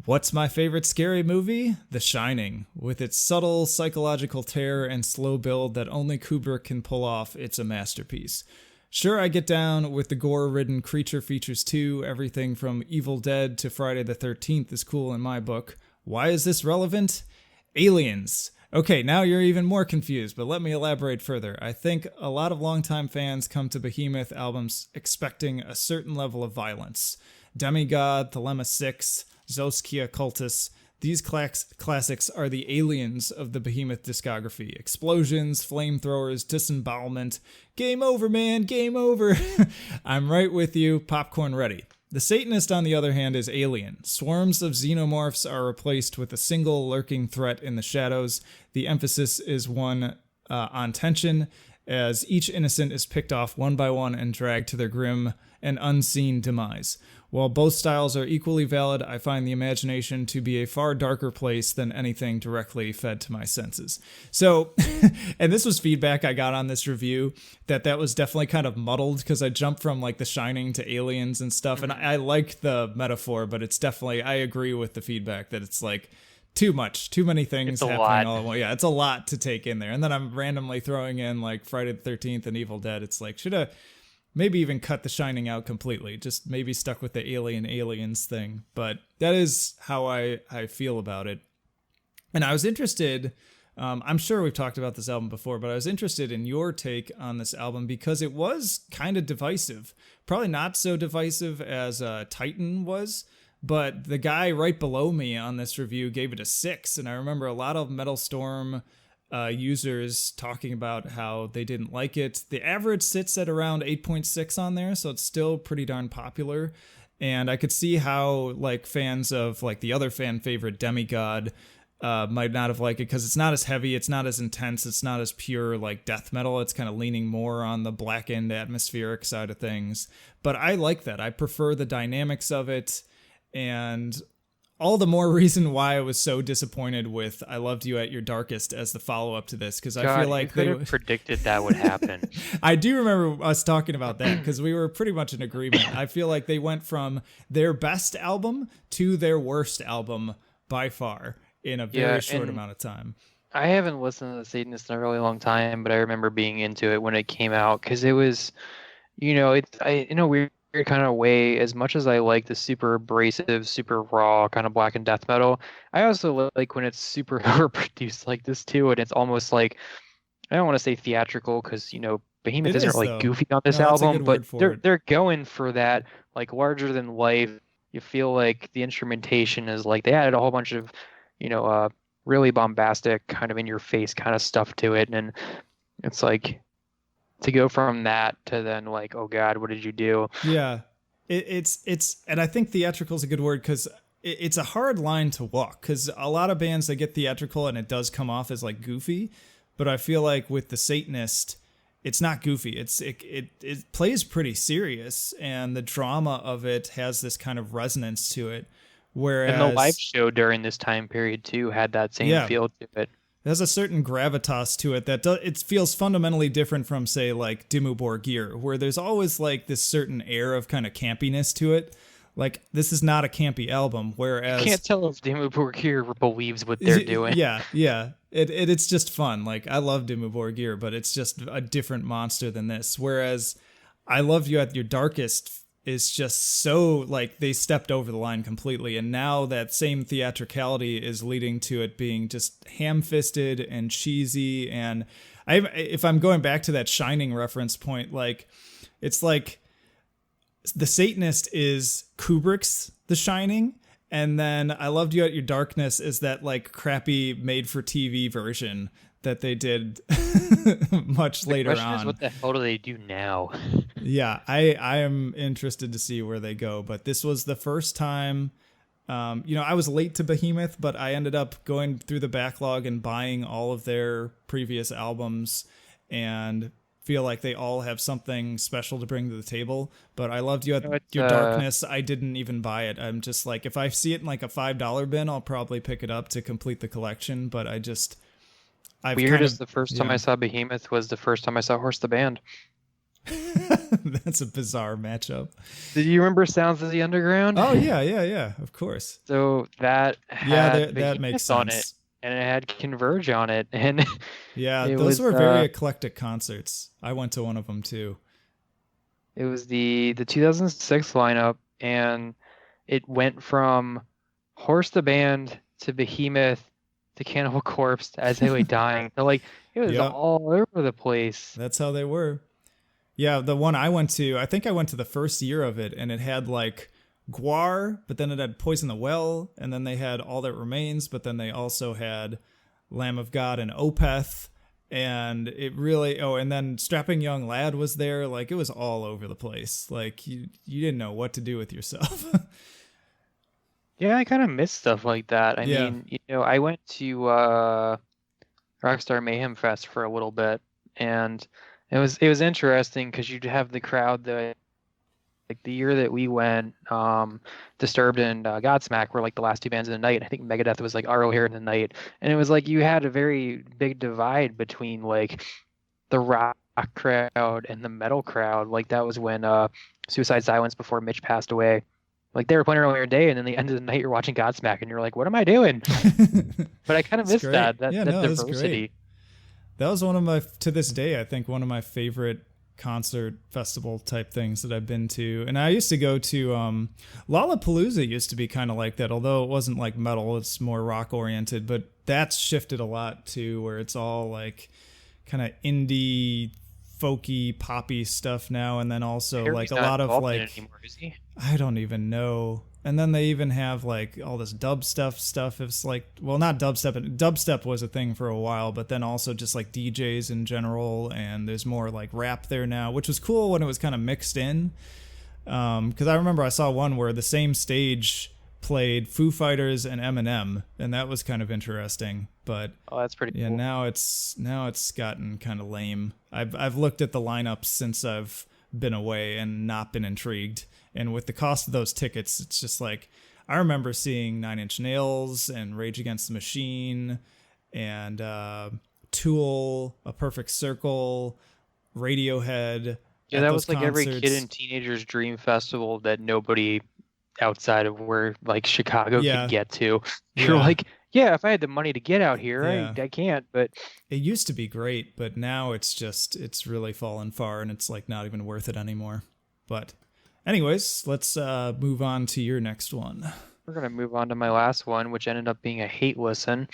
"What's my favorite scary movie? The Shining. With its subtle psychological terror and slow build that only Kubrick can pull off, it's a masterpiece. Sure, I get down with the gore-ridden creature features too. Everything from Evil Dead to Friday the 13th is cool in my book. Why is this relevant? Aliens. Okay, now you're even more confused, but let me elaborate further. I think a lot of longtime fans come to Behemoth albums expecting a certain level of violence. Demigod, Thelema 6, Zoskia Cultus. These classics are the aliens of the Behemoth discography. Explosions, flamethrowers, disembowelment. Game over, man, game over. I'm right with you, popcorn ready. The Satanist, on the other hand, is alien. Swarms of xenomorphs are replaced with a single lurking threat in the shadows. The emphasis is one on tension, as each innocent is picked off one by one and dragged to their grim and unseen demise. While both styles are equally valid, I find the imagination to be a far darker place than anything directly fed to my senses." So, and this was feedback I got on this review, that was definitely kind of muddled because I jumped from like The Shining to aliens and stuff. And I like the metaphor, but it's definitely, I agree with the feedback that it's like too much, too many things happening all at once. Yeah, it's a lot to take in there. And then I'm randomly throwing in like Friday the 13th and Evil Dead. It's like, should have maybe even cut The Shining out completely, just maybe stuck with the aliens thing. But that is how I feel about it. And I was interested, I'm sure we've talked about this album before, but I was interested in your take on this album because it was kind of divisive. Probably not so divisive as Titan was, but the guy right below me on this review gave it a 6. And I remember a lot of Metal Storm users talking about how they didn't like it. The average sits at around 8.6 on there, so it's still pretty darn popular. And I could see how like fans of like the other fan favorite Demigod might not have liked it because it's not as heavy, it's not as intense, it's not as pure like death metal. It's kind of leaning more on the blackened atmospheric side of things. But I like that. I prefer the dynamics of it, and all the more reason why I was so disappointed with I Loved You at Your Darkest as the follow-up to this, because I feel like they could have predicted that would happen. I do remember us talking about that because we were pretty much in agreement. I feel like they went from their best album to their worst album by far in a very short amount of time. I haven't listened to the Satanist in a really long time, but I remember being into it when it came out because it was, in a weird kind of way, as much as I like the super abrasive, super raw kind of black and death metal, I also like when it's super overproduced like this too, and it's almost like, I don't want to say theatrical because Behemoth isn't really goofy on this album, but they're going for that like larger than life. You feel like the instrumentation is like they added a whole bunch of really bombastic, kind of in your face kind of stuff to it. And it's like to go from that to then like, oh God, what did you do? Yeah. It's and I think theatrical is a good word because it's a hard line to walk because a lot of bands they get theatrical and it does come off as like goofy, but I feel like with the Satanist, it's not goofy. It plays pretty serious, and the drama of it has this kind of resonance to it. Whereas And the live show during this time period too had that same feel to it. There's a certain gravitas to it that it feels fundamentally different from, say, like Dimmu Borgir, where there's always like this certain air of kind of campiness to it. Like, this is not a campy album, whereas... You can't tell if Dimmu Borgir believes what they're doing. Yeah. It's just fun. Like, I love Dimmu Borgir, but it's just a different monster than this. Whereas I Love You at Your Darkest is just so, like, they stepped over the line completely. And now that same theatricality is leading to it being just ham-fisted and cheesy. And if I'm going back to that Shining reference point, like, it's like... The Satanist is Kubrick's The Shining, and then I Loved You at Your Darkness is that like crappy made-for-TV version that they did much later on. The question is, what the hell do they do now? Yeah, I am interested to see where they go, but this was the first time, I was late to Behemoth, but I ended up going through the backlog and buying all of their previous albums, and feel like they all have something special to bring to the table. But I Loved You at Your Darkness. I didn't even buy it. I'm just like, if I see it in like a $5 bin, I'll probably pick it up to complete the collection. But the first time I saw Behemoth was the first time I saw Horse the Band. That's a bizarre matchup. Did you remember Sounds of the Underground? Oh yeah, of course. So that had that makes sense. On it. And it had Converge on it, and yeah, those were very eclectic concerts. I went to one of them too. It was the 2006 lineup, and it went from Horse the Band to Behemoth to Cannibal Corpse to As They Lay Dying. So like it was all over the place. That's how they were. Yeah, the one I went to, I think I went to the first year of it, and it had like Guar, but then it had Poison the Well, and then they had All That Remains, but then they also had Lamb of God and Opeth, and it really and then Strapping Young Lad was there. Like, it was all over the place. Like, you didn't know what to do with yourself. Yeah, I kind of miss stuff like that. I mean, I went to Rockstar Mayhem Fest for a little bit, and it was interesting because you'd have the crowd that, like the year that we went, Disturbed and Godsmack were like the last two bands of the night. I think Megadeth was like RO here in the night, and it was like you had a very big divide between like the rock crowd and the metal crowd. Like that was when Suicide Silence, before Mitch passed away, like they were playing earlier day, and then the end of the night you're watching Godsmack, and you're like, what am I doing? But I kind of miss that diversity. That was one of to this day, I think one of my favorite concert festival type things that I've been to. And I used to go to Lollapalooza used to be kind of like that, although it wasn't like metal, it's more rock oriented, but that's shifted a lot too, where it's all like kind of indie folky poppy stuff now, and then also like a lot of like anymore, is he? I don't even know. And then they even have like all this dubstep stuff. It's like, well, not dubstep. Dubstep was a thing for a while, but then also just like DJs in general. And there's more like rap there now, which was cool when it was kind of mixed in. Because I remember I saw one where the same stage played Foo Fighters and Eminem, and that was kind of interesting. But that's pretty cool. Now it's gotten kind of lame. I've looked at the lineups since I've been away and not been intrigued. And with the cost of those tickets, it's just like, I remember seeing Nine Inch Nails and Rage Against the Machine and Tool, A Perfect Circle, Radiohead. Yeah, that was like concerts. Every kid and teenager's dream festival that nobody outside of where like Chicago could get to. You're like, yeah, if I had the money to get out here, I can't. But it used to be great, but now it's really fallen far, and it's like not even worth it anymore. But anyways, let's move on to your next one. We're going to move on to my last one, which ended up being a hate listen.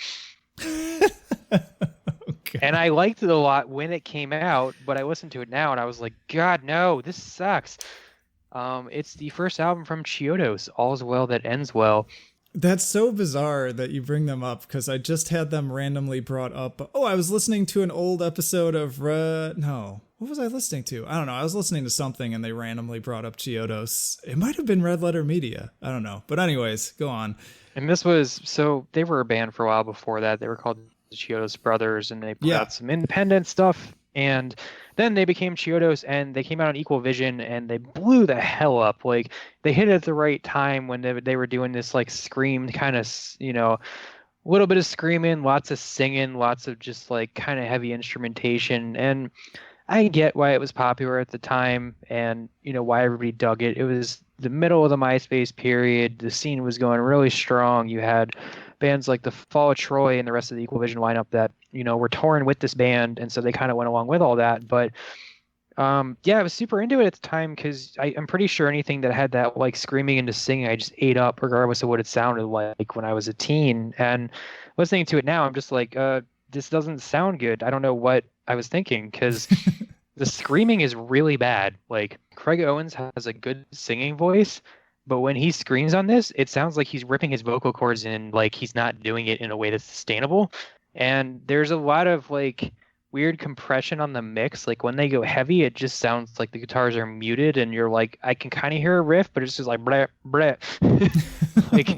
Okay. And I liked it a lot when it came out, but I listened to it now and I was like, God, no, this sucks. It's the first album from Chiodos, All's Well That Ends Well. That's so bizarre that you bring them up because I just had them randomly brought up. Oh, I was listening to an old episode of no. What was I listening to? I don't know. I was listening to something and they randomly brought up Chiodos. It might have been Red Letter Media. I don't know. But anyways, go on. And this was, so they were a band for a while before that. They were called the Chiodos Brothers, and they put out some independent stuff. And then they became Chiodos, and they came out on Equal Vision, and they blew the hell up. Like, they hit it at the right time when they were doing this, like, scream kind of, you know, a little bit of screaming, lots of singing, lots of just, like, kind of heavy instrumentation. And I get why it was popular at the time and, you know, why everybody dug it. It was the middle of the MySpace period. The scene was going really strong. You had bands like the Fall of Troy and the rest of the Equal Vision lineup that, you know, were touring with this band. And so they kind of went along with all that. But yeah, I was super into it at the time because I'm pretty sure anything that had that like screaming into singing, I just ate up regardless of what it sounded like when I was a teen. And listening to it now, I'm just like, this doesn't sound good. I don't know what I was thinking because the screaming is really bad. Like Craig Owens has a good singing voice, but when he screams on this, it sounds like he's ripping his vocal cords in, like he's not doing it in a way that's sustainable. And there's a lot of like weird compression on the mix. Like when they go heavy, it just sounds like the guitars are muted and you're like, I can kind of hear a riff, but it's just like bleh, bleh. Like,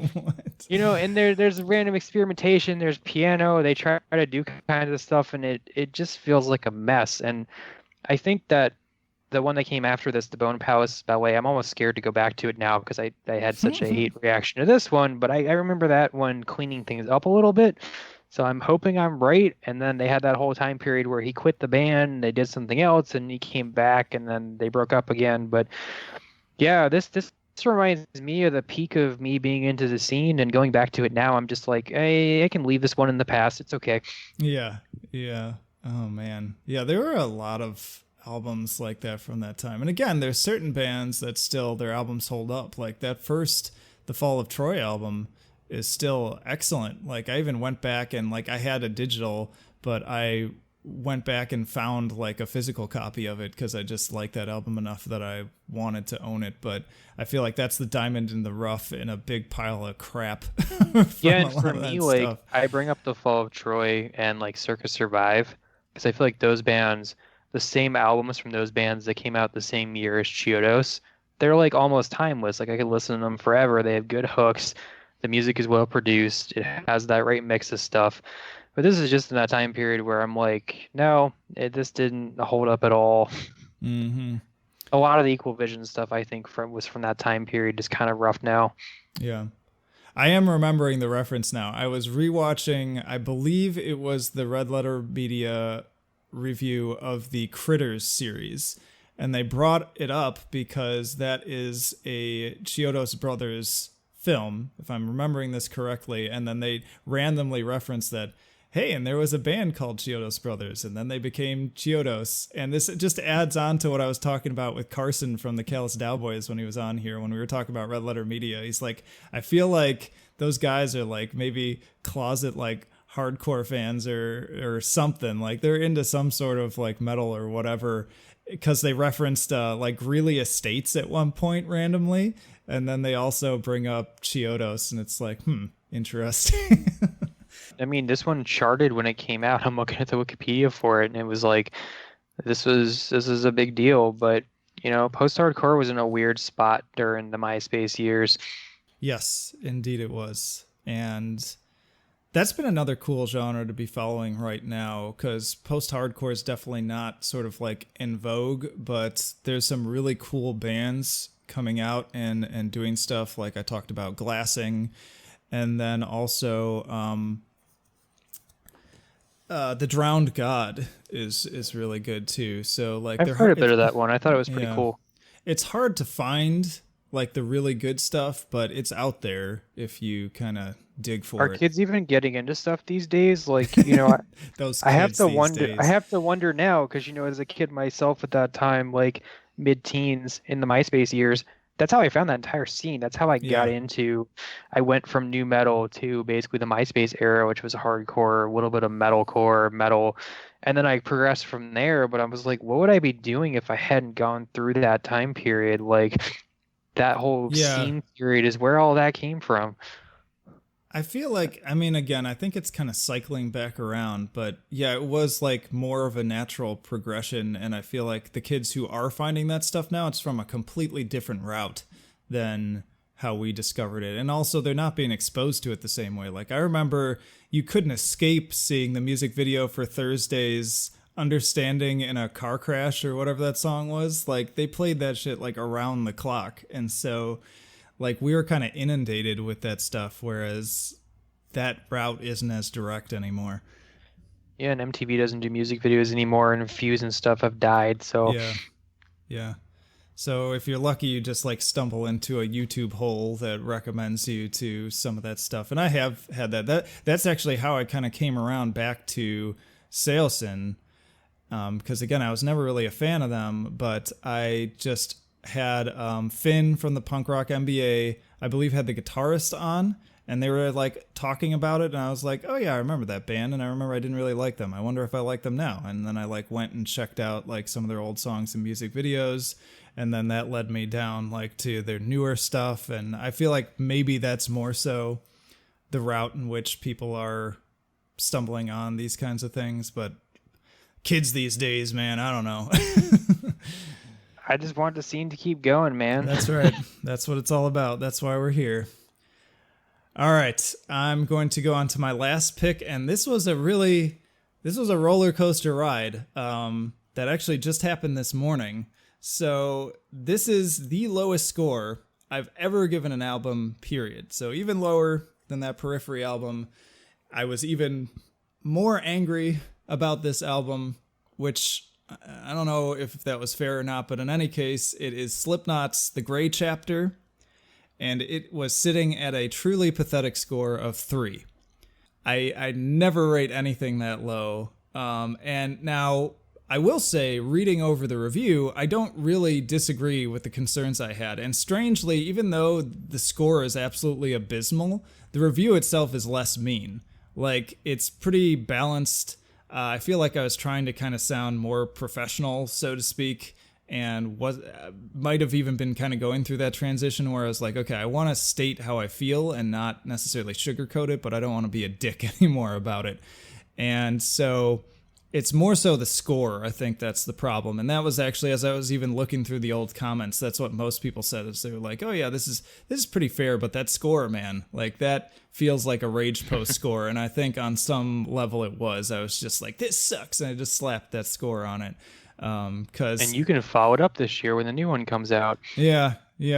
you know, and there's random experimentation, there's piano, they try to do kinds of stuff, and it just feels like a mess. And I think that the one that came after this, the Bone Palace Ballet, I'm almost scared to go back to it now because I had such a hate reaction to this one, but I remember that one cleaning things up a little bit. So I'm hoping I'm right. And then they had that whole time period where he quit the band, they did something else, and he came back, and then they broke up again. But yeah, this reminds me of the peak of me being into the scene, and going back to it now, I'm just like, hey, I can leave this one in the past. It's okay. Yeah. Oh, man. Yeah, there were a lot of albums like that from that time. And again, there's certain bands that still, their albums hold up. Like that first, the Fall of Troy album is still excellent. Like I even went back and like I had a digital, but I went back and found like a physical copy of it because I just liked that album enough that I wanted to own it. But I feel like that's the diamond in the rough in a big pile of crap. Yeah, and for me, like stuff. I bring up the Fall of Troy and like Circus Survive because I feel like those bands, the same albums from those bands that came out the same year as Chiodos, they're like almost timeless. Like I could listen to them forever. They have good hooks. The music is well produced. It has that right mix of stuff. But this is just in that time period where I'm like, no, this didn't hold up at all. Mm-hmm. A lot of the Equal Vision stuff, I think, was from that time period, is kind of rough now. Yeah. I am remembering the reference now. I was rewatching, I believe it was the Red Letter Media review of the Critters series. And they brought it up because that is a Chiodos Brothers film, if I'm remembering this correctly, and then they randomly referenced that, hey, and there was a band called Chiodos Brothers, and then they became Chiodos. And this just adds on to what I was talking about with Carson from the Callous Dowboys when he was on here, when we were talking about Red Letter Media. He's like, I feel like those guys are like maybe closet like hardcore fans or something. Like they're into some sort of like metal or whatever, because they referenced like Greeley Estates at one point randomly. And then they also bring up Chiodos, and it's like, interesting. I mean, this one charted when it came out. I'm looking at the Wikipedia for it, and it was like, this is a big deal. But, you know, post-hardcore was in a weird spot during the MySpace years. Yes, indeed it was. And that's been another cool genre to be following right now, because post-hardcore is definitely not sort of like in vogue, but there's some really cool bands coming out and doing stuff like I talked about, Glassing, and then also The Drowned God is really good too. So like I've heard a bit of that one. I thought it was pretty cool. It's hard to find like the really good stuff, but it's out there if you kind of dig for it. Are kids even getting into stuff these days? Like, you know, those I have to these wonder. days. I have to wonder now because, you know, as a kid myself at that time, like mid-teens in the MySpace years, that's how I found that entire scene. That's how I got into. I went from new metal to basically the MySpace era, which was hardcore, a little bit of metalcore, metal, and then I progressed from there. But I was like, what would I be doing if I hadn't gone through that time period? Like, that whole scene period is where all that came from. I feel like, I mean, again, I think it's kind of cycling back around, but yeah, it was like more of a natural progression. And I feel like the kids who are finding that stuff now, it's from a completely different route than how we discovered it. And also they're not being exposed to it the same way. Like I remember you couldn't escape seeing the music video for Thursday's Understanding in a car crash or whatever that song was. Like they played that shit like around the clock. And so like we were kind of inundated with that stuff, whereas that route isn't as direct anymore. Yeah, and MTV doesn't do music videos anymore, and Fuse and stuff have died. So yeah. So if you're lucky, you just like stumble into a YouTube hole that recommends you to some of that stuff. And I have had that. That's actually how I kind of came around back to Sailsin, because again, I was never really a fan of them, but I just had Finn from the Punk Rock MBA, I believe, had the guitarist on, and they were like talking about it, and I was like, oh yeah, I remember that band, and I remember I didn't really like them. I wonder if I like them now. And then I like went and checked out like some of their old songs and music videos, and then that led me down like to their newer stuff. And I feel like maybe that's more so the route in which people are stumbling on these kinds of things. But kids these days, man, I don't know. I just want the scene to keep going, man. That's right. That's what it's all about. That's why we're here. All right. I'm going to go on to my last pick, and this was a roller coaster ride that actually just happened this morning. So this is the lowest score I've ever given an album, period. So even lower than that Periphery album. I was even more angry about this album, which I don't know if that was fair or not, but in any case, it is Slipknot's The Gray Chapter, and it was sitting at a truly pathetic score of 3. I never rate anything that low, and now I will say, reading over the review, I don't really disagree with the concerns I had, and strangely, even though the score is absolutely abysmal, the review itself is less mean. Like, it's pretty balanced. I feel like I was trying to kind of sound more professional, so to speak, and might have even been kind of going through that transition where I was like, okay, I want to state how I feel and not necessarily sugarcoat it, but I don't want to be a dick anymore about it. And so it's more so the score, I think that's the problem. And that was actually, as I was even looking through the old comments, that's what most people said, is they were like, oh yeah, this is pretty fair, but that score, man, like that feels like a Rage Post score. And I think on some level it was. I was just like, this sucks, and I just slapped that score on it. And you can follow it up this year when the new one comes out. Yeah,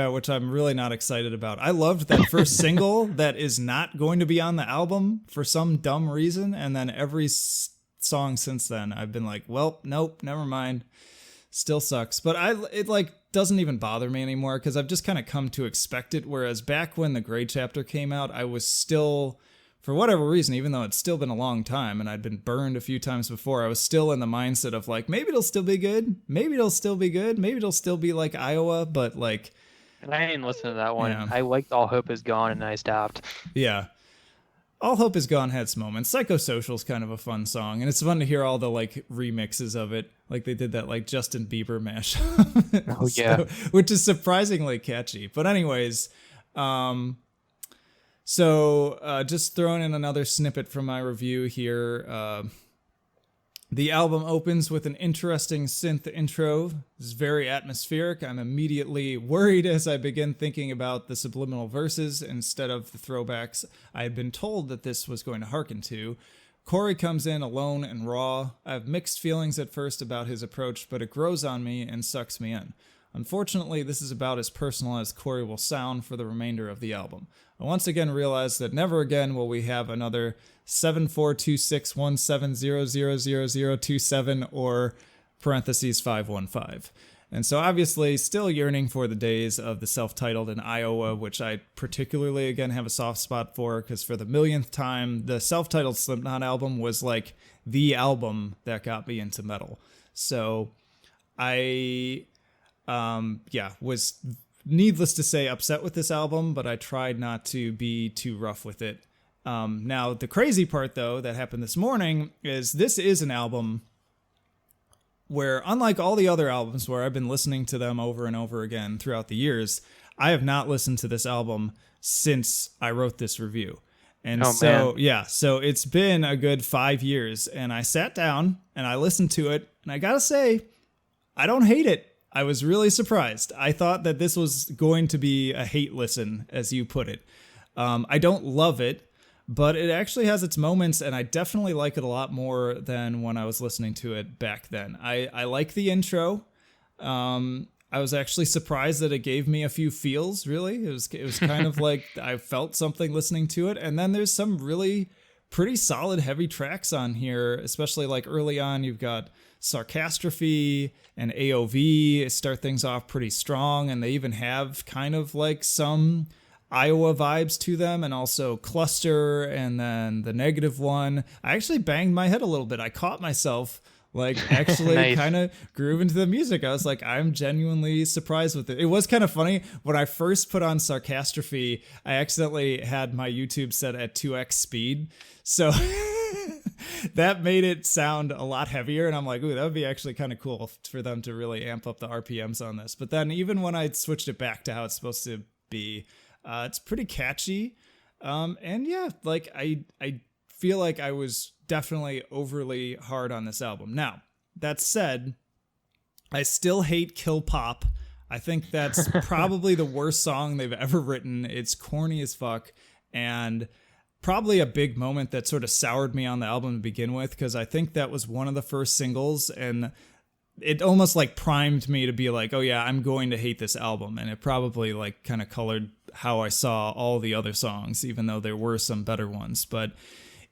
which I'm really not excited about. I loved that first single that is not going to be on the album for some dumb reason, and then every song since then I've been like, well, nope, never mind, still sucks. But it like doesn't even bother me anymore because I've just kind of come to expect it, whereas back when the Gray Chapter came out, I was still, for whatever reason, even though it's still been a long time and I'd been burned a few times before, I was still in the mindset of like, maybe it'll still be good, maybe it'll still be good, maybe it'll still be like Iowa, but like, and I didn't listen to that one. Yeah. I liked All Hope Is Gone and I stopped. Yeah. All Hope Is Gone had some moments. Psychosocial's kind of a fun song, and it's fun to hear all the like remixes of it. Like they did that like Justin Bieber mashup. Oh yeah. Which is surprisingly catchy. But anyways, so just throwing in another snippet from my review here. The album opens with an interesting synth intro. It's very atmospheric. I'm immediately worried as I begin thinking about the subliminal verses instead of the throwbacks I had been told that this was going to hearken to. Corey comes in alone and raw. I have mixed feelings at first about his approach, but it grows on me and sucks me in. Unfortunately, this is about as personal as Corey will sound for the remainder of the album. I once again realized that never again will we have another 742617000027 or parentheses 515. And so obviously still yearning for the days of the self-titled in Iowa, which I particularly again have a soft spot for because for the millionth time, the self-titled Slipknot album was like the album that got me into metal. So I was needless to say upset with this album, but I tried not to be too rough with it. Now, the crazy part, though, that happened this morning is this is an album where, unlike all the other albums where I've been listening to them over and over again throughout the years, I have not listened to this album since I wrote this review. And Oh, so, man. yeah, so it's been a good 5 years, and I sat down and I listened to it, and I gotta say, I don't hate it. I was really surprised. I thought that this was going to be a hate listen, as you put it. I don't love it, but it actually has its moments, and I definitely like it a lot more than when I was listening to it back then. I like the intro. I was actually surprised that it gave me a few feels, really. It was kind of like I felt something listening to it. And then there's some really pretty solid heavy tracks on here, especially like early on. You've got Sarcastrophe and AOV start things off pretty strong, and they even have kind of like some Iowa vibes to them, and also Cluster, and then the negative one. I actually banged my head a little bit. I caught myself like actually Nice. kind of grooving to the music. I was like, I'm genuinely surprised with it. It was kind of funny when I first put on Sarcastrophe, I accidentally had my YouTube set at 2x speed. So that made it sound a lot heavier. And I'm like, ooh, that would be actually kind of cool for them to really amp up the RPMs on this. But then even when I switched it back to how it's supposed to be, it's pretty catchy. And yeah, like I feel like I was definitely overly hard on this album. Now, that said, I still hate Kill Pop. I think that's probably the worst song they've ever written. It's corny as fuck, and probably a big moment that sort of soured me on the album to begin with, because I think that was one of the first singles, and it almost like primed me to be like, oh yeah, I'm going to hate this album. And it probably like kind of colored how I saw all the other songs, even though there were some better ones. But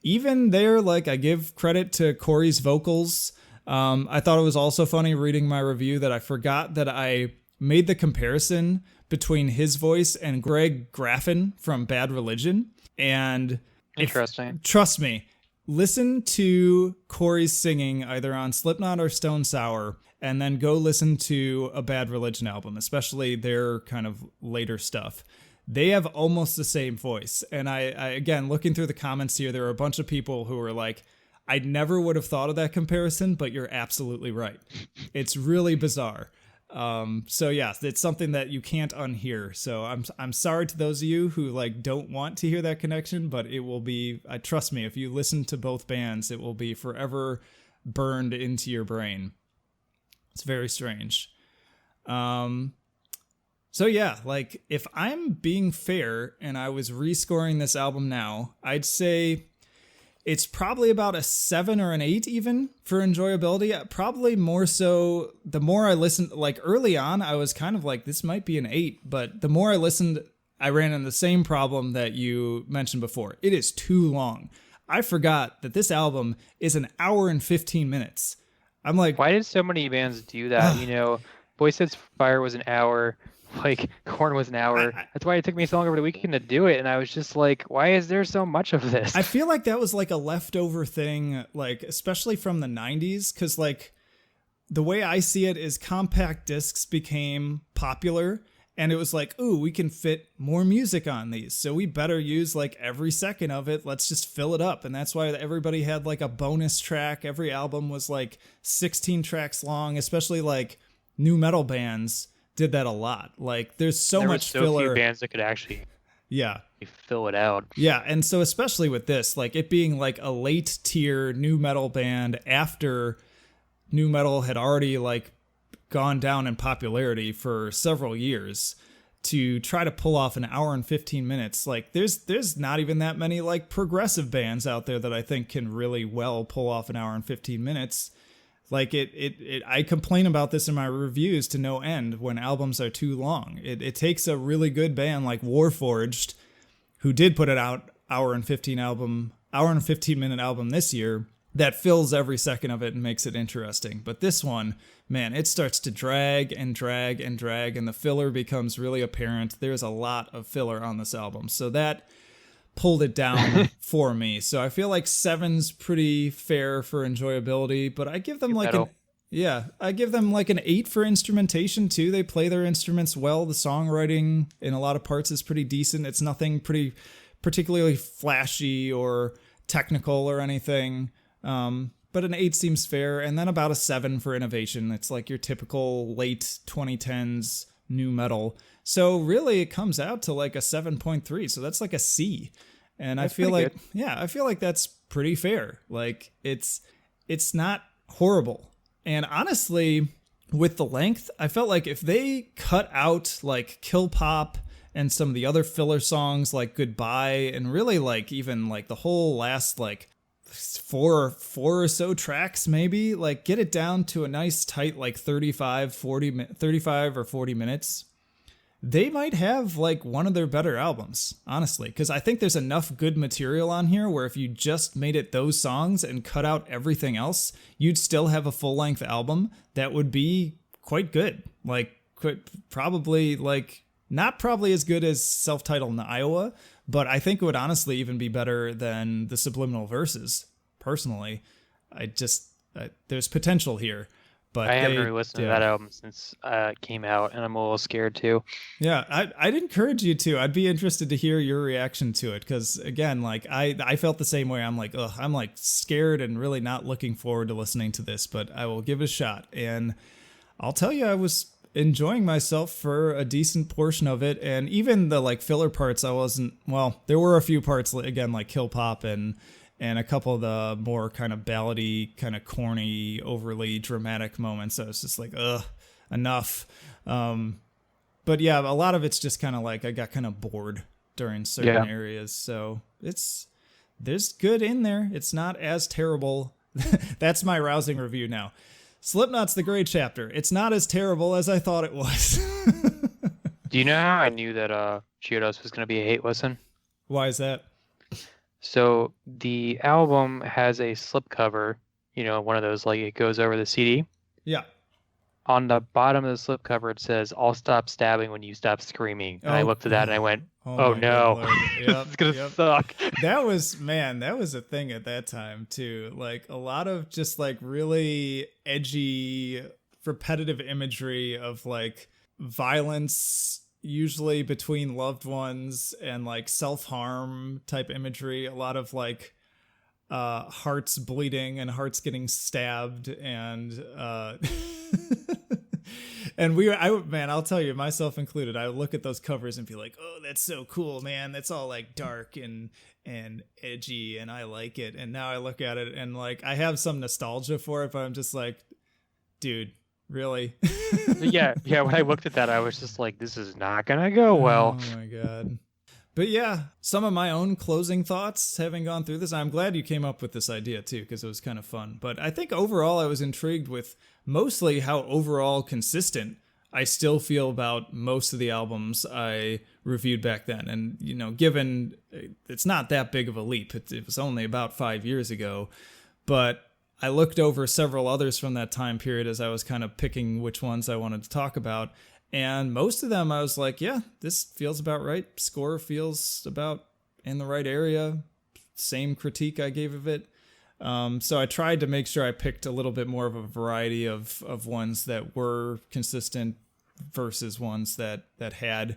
even there, like, I give credit to Corey's vocals. I thought it was also funny reading my review that I forgot that I made the comparison between his voice and Greg Graffin from Bad Religion. And Interesting. trust me, listen to Corey's singing either on Slipknot or Stone Sour, and then go listen to a Bad Religion album, especially their kind of later stuff. They have almost the same voice. And I again, looking through the comments here, there are a bunch of people who are like, I never would have thought of that comparison, but you're absolutely right. It's really bizarre. So yeah, it's something that you can't unhear. So I'm sorry to those of you who like don't want to hear that connection, but it will be, trust me, if you listen to both bands, it will be forever burned into your brain. It's very strange. So yeah, like if I'm being fair and I was rescoring this album now, I'd say it's probably about a 7 or an 8 even for enjoyability. Probably more so the more I listened, like early on, I was kind of like, this might be an 8, but the more I listened, I ran into the same problem that you mentioned before. It is too long. I forgot that this album is an hour and 15 minutes. I'm like, Why did so many bands do that? You know, Boy Sets Fire was an hour. Like Korn was an hour. That's why it took me so long over the weekend to do it. And I was just like, why is there so much of this? I feel like that was like a leftover thing, like especially from the 90s, because like the way I see it is compact discs became popular, and it was like, ooh, we can fit more music on these, so we better use like every second of it. Let's just fill it up. And that's why everybody had like a bonus track. Every album was like 16 tracks long, especially like new metal bands did that a lot. Like there's so much There were so filler. few bands that could actually fill it out. Yeah, and so especially with this, like it being like a late tier new metal band after new metal had already like gone down in popularity for several years, to try to pull off an hour and 15 minutes, like there's not even that many like progressive bands out there that I think can really well pull off an hour and 15 minutes. Like I complain about this in my reviews to no end when albums are too long. It takes a really good band like Warforged, who did put it out hour and 15 minute album this year, that fills every second of it and makes it interesting. But this one, man, it starts to drag and drag and drag, and the filler becomes really apparent. There's a lot of filler on this album, so that pulled it down for me. So I feel like 7's pretty fair for enjoyability, but I give them like I give them like an 8 for instrumentation too. They play their instruments well. The songwriting in a lot of parts is pretty decent. It's nothing particularly flashy or technical or anything. But an 8 seems fair, and then about a 7 for innovation. It's like your typical late 2010s new metal. So really it comes out to like a 7.3. So that's like a C. And That's I feel pretty like, good. yeah, I feel like that's pretty fair. Like it's not horrible. And honestly, with the length, I felt like if they cut out like Kill Pop and some of the other filler songs like Goodbye and really like even like the whole last like four or so tracks, maybe like get it down to a nice tight like 35 or 40 minutes, they might have like one of their better albums, honestly, because I think there's enough good material on here where if you just made it those songs and cut out everything else, you'd still have a full-length album that would be quite good. Like, probably, like, not probably as good as self-titled in Iowa, but I think it would honestly even be better than the Subliminal Verses, personally. There's potential here. But I haven't really listened to that album since it came out, and I'm a little scared too. Yeah, I'd encourage you to. I'd be interested to hear your reaction to it because, again, like I felt the same way. I'm like, ugh, I'm like scared and really not looking forward to listening to this, but I will give it a shot. And I'll tell you, I was enjoying myself for a decent portion of it, and even the like filler parts, I wasn't. Well, there were a few parts again like Kill Pop and a couple of the more kind of ballady, kind of corny, overly dramatic moments. I was just like, ugh, enough. But yeah, a lot of it's just kind of like I got kind of bored during certain areas. So there's good in there. It's not as terrible. That's my rousing review now. Slipknot's the great chapter. It's not as terrible as I thought it was. Do you know how I knew that Chiodos was going to be a hate listen? Why is that? So the album has a slipcover, one of those like it goes over the CD. Yeah. On the bottom of the slipcover, it says, "I'll stop stabbing when you stop screaming." And I looked at that and I went, "Oh no, yep, it's gonna suck." That was a thing at that time too. Like a lot of just like really edgy, repetitive imagery of like violence, usually between loved ones, and like self-harm type imagery. A lot of like hearts bleeding and hearts getting stabbed and and I'll tell you, myself included, I would look at those covers and be like, oh, that's so cool, man. That's all like dark and edgy and I like it. And now I look at it and like I have some nostalgia for it, but I'm just like, dude, really? Yeah. When I looked at that, I was just like, this is not gonna go well. Oh my god. But yeah, some of my own closing thoughts having gone through this. I'm glad you came up with this idea too, because it was kind of fun. But I think overall I was intrigued with mostly how overall consistent I still feel about most of the albums I reviewed back then. And, given it's not that big of a leap, it was only about 5 years ago, but I looked over several others from that time period as I was kind of picking which ones I wanted to talk about. And most of them, I was like, yeah, this feels about right. Score feels about in the right area. Same critique I gave of it. So I tried to make sure I picked a little bit more of a variety of ones that were consistent versus ones that had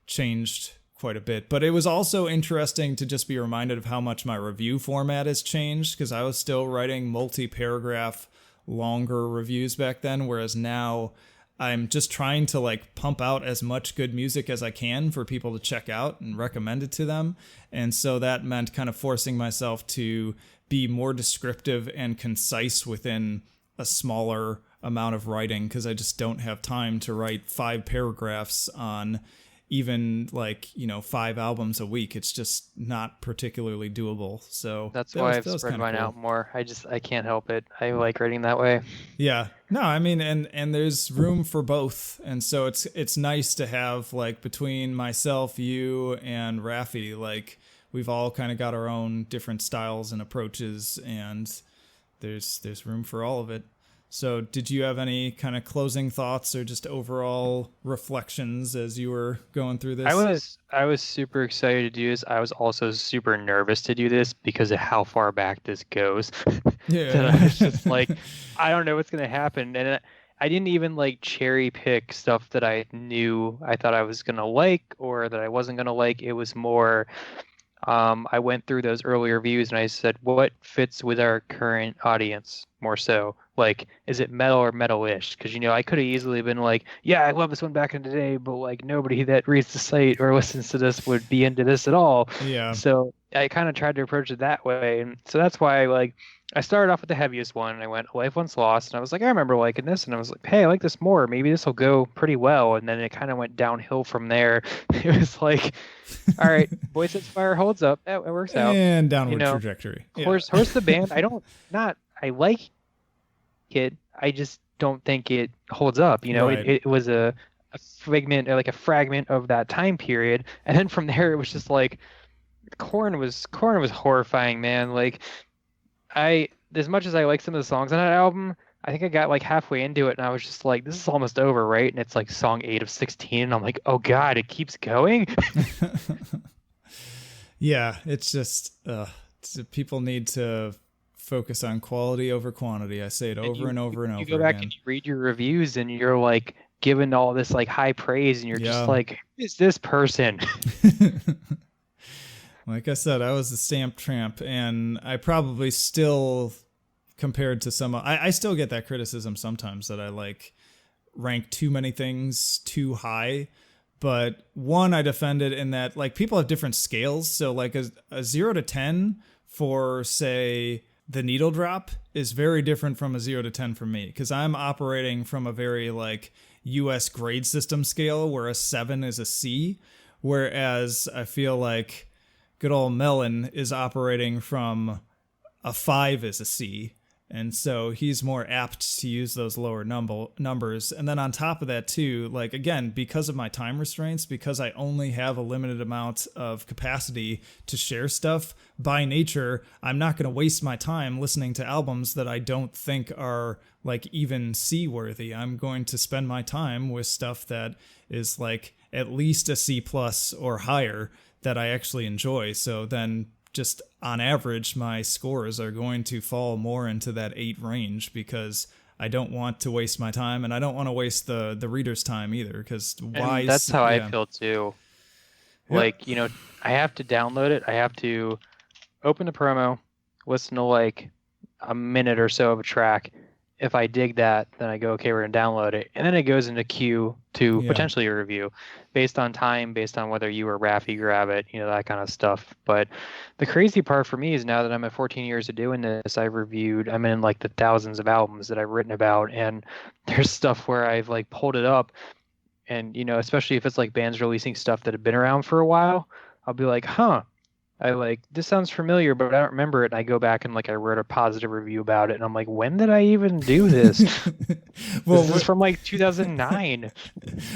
changed quite a bit. But it was also interesting to just be reminded of how much my review format has changed, because I was still writing multi-paragraph, longer reviews back then, whereas now I'm just trying to like pump out as much good music as I can for people to check out and recommend it to them. And so that meant kind of forcing myself to be more descriptive and concise within a smaller amount of writing, because I just don't have time to write 5 paragraphs on even 5 albums a week. It's just not particularly doable. So that's why I've spread mine out more. I can't help it. I like writing that way. Yeah. No, I mean, and there's room for both. And so it's nice to have like between myself, you, and Raffi, like we've all kind of got our own different styles and approaches, and there's room for all of it. So did you have any kind of closing thoughts or just overall reflections as you were going through this? I was super excited to do this. I was also super nervous to do this because of how far back this goes. Yeah. I was just like, I don't know what's going to happen. And I didn't even like cherry pick stuff that I knew I thought I was going to like or that I wasn't going to like. It was more, I went through those earlier reviews and I said, what fits with our current audience more so? like, is it metal or metal-ish? Because, I could have easily been like, yeah, I love this one back in the day, but like nobody that reads the site or listens to this would be into this at all. Yeah. So I kind of tried to approach it that way. And so that's why I started off with the heaviest one and I went Life Once Lost and I was like, I remember liking this, and I was like, hey, I like this more. Maybe this will go pretty well. And then it kind of went downhill from there. It was like, all right, Boy Sets Fire holds up. That it works out. And downward trajectory. Horse the band, I like it. I just don't think it holds up. Right. It was a fragment, or like a fragment of that time period. And then from there it was just like Korn was horrifying, man. Like as much as I like some of the songs on that album, I think I got like halfway into it and I was just like, this is almost over, right? And it's like song 8 of 16 and I'm like, oh god, it keeps going. Yeah, it's just people need to focus on quality over quantity. I say it over and over and over. You go back and you read your reviews and you're like given all this like high praise and you're just like, who is this person? Like I said, I was the stamp tramp, and I probably still, compared to some, I still get that criticism sometimes that I like rank too many things too high. But one, I defend it in that like people have different scales. So like a 0 to 10 for, say, the needle drop is very different from a 0 to 10 for me, because I'm operating from a very like US grade system scale where a 7 is a C, whereas I feel like good old Melon is operating from a 5 is a C. And so he's more apt to use those lower numbers. And then on top of that too, like again, because of my time restraints, because I only have a limited amount of capacity to share stuff, by nature, I'm not going to waste my time listening to albums that I don't think are like even C worthy. I'm going to spend my time with stuff that is like at least a C plus or higher that I actually enjoy. So then just on average, my scores are going to fall more into that 8 range, because I don't want to waste my time and I don't want to waste the reader's time either. Because why? That's how I feel too. Yep. Like, I have to download it. I have to open the promo, listen to like a minute or so of a track. If I dig that, then I go, okay, we're going to download it. And then it goes into queue to potentially a review based on time, based on whether you or Raffy grab it, that kind of stuff. But the crazy part for me is now that I'm at 14 years of doing this, I'm in like the thousands of albums that I've written about. And there's stuff where I've like pulled it up and, especially if it's like bands releasing stuff that have been around for a while, I'll be like, this sounds familiar, but I don't remember it. And I go back and like I wrote a positive review about it, and I'm like, when did I even do this? Well, this is from like 2009.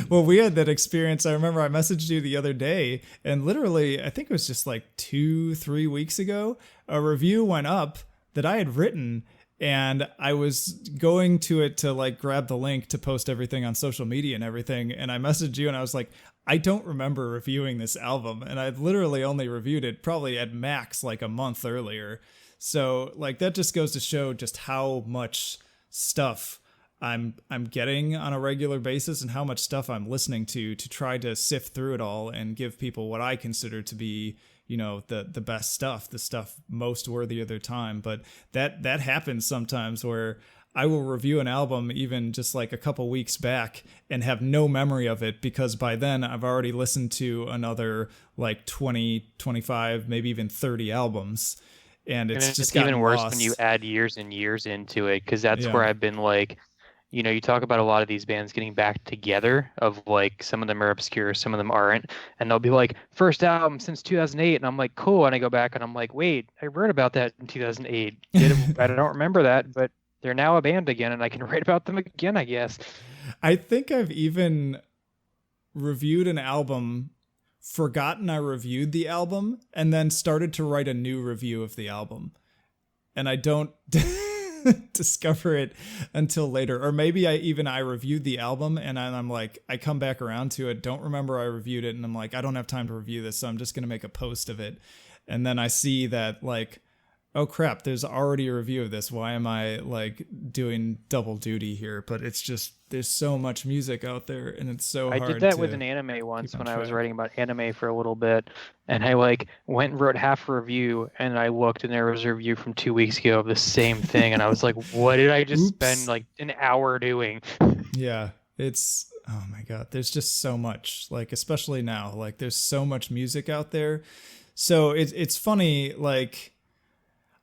Well, we had that experience. I remember I messaged you the other day, and literally, I think it was just like 2-3 weeks ago, a review went up that I had written, and I was going to it to like grab the link to post everything on social media and everything. And I messaged you and I was like, I don't remember reviewing this album. And I'd literally only reviewed it probably at max like a month earlier. So like that just goes to show just how much stuff I'm getting on a regular basis and how much stuff I'm listening to try to sift through it all and give people what I consider to be, the best stuff, the stuff most worthy of their time. But that happens sometimes where I will review an album even just like a couple weeks back and have no memory of it, because by then I've already listened to another like 20, 25, maybe even 30 albums. And it's just even worse lost. when you add years and years into it, because that's where I've been like, you talk about a lot of these bands getting back together, of like some of them are obscure, some of them aren't, and they'll be like, first album since 2008, and I'm like, cool, and I go back and I'm like, wait, I wrote about that in 2008. I don't remember that, but they're now a band again, and I can write about them again, I guess. I think I've even reviewed an album, forgotten I reviewed the album, and then started to write a new review of the album. And I don't discover it until later. Or maybe I reviewed the album and I'm like, I come back around to it, don't remember I reviewed it, and I'm like, I don't have time to review this, so I'm just going to make a post of it. And then I see that like, oh crap, there's already a review of this. Why am I like doing double duty here? But it's just, there's so much music out there, and it's so hard. I did that with an anime once when I was writing about anime for a little bit, and I like went and wrote half a review, and I looked and there was a review from 2 weeks ago of the same thing, and I was like, what did I just spend like an hour doing? Yeah, it's, oh my God, there's just so much, like, especially now, like there's so much music out there. So it's funny, like,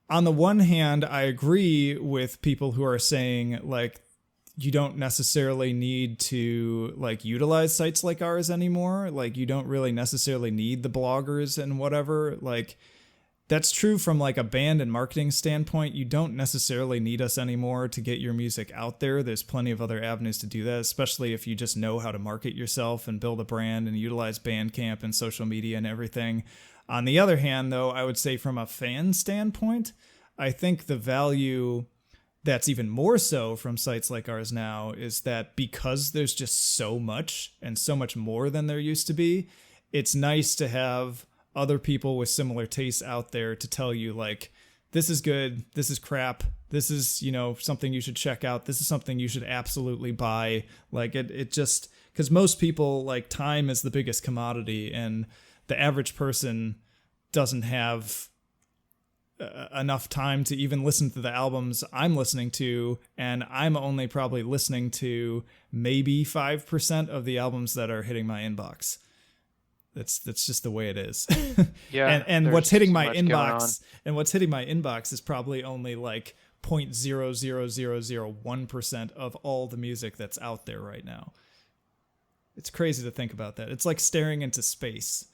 on the one hand, I agree with people who are saying like, you don't necessarily need to like utilize sites like ours anymore. Like you don't really necessarily need the bloggers and whatever. Like that's true from like a band and marketing standpoint. You don't necessarily need us anymore to get your music out there. There's plenty of other avenues to do that, especially if you just know how to market yourself and build a brand and utilize Bandcamp and social media and everything. On the other hand, though, I would say from a fan standpoint, I think the value that's even more so from sites like ours now is that because there's just so much and so much more than there used to be, it's nice to have other people with similar tastes out there to tell you like, this is good, this is crap, this is, you know, something you should check out, this is something you should absolutely buy. Like it just, because most people, like, time is the biggest commodity, and the average person doesn't have enough time to even listen to the albums I'm listening to, and I'm only probably listening to maybe 5% of the albums that are hitting my inbox. That's just the way it is. Yeah. and what's hitting my inbox is probably only like 0.00001% of all the music that's out there right now. It's crazy to think about that. It's like staring into space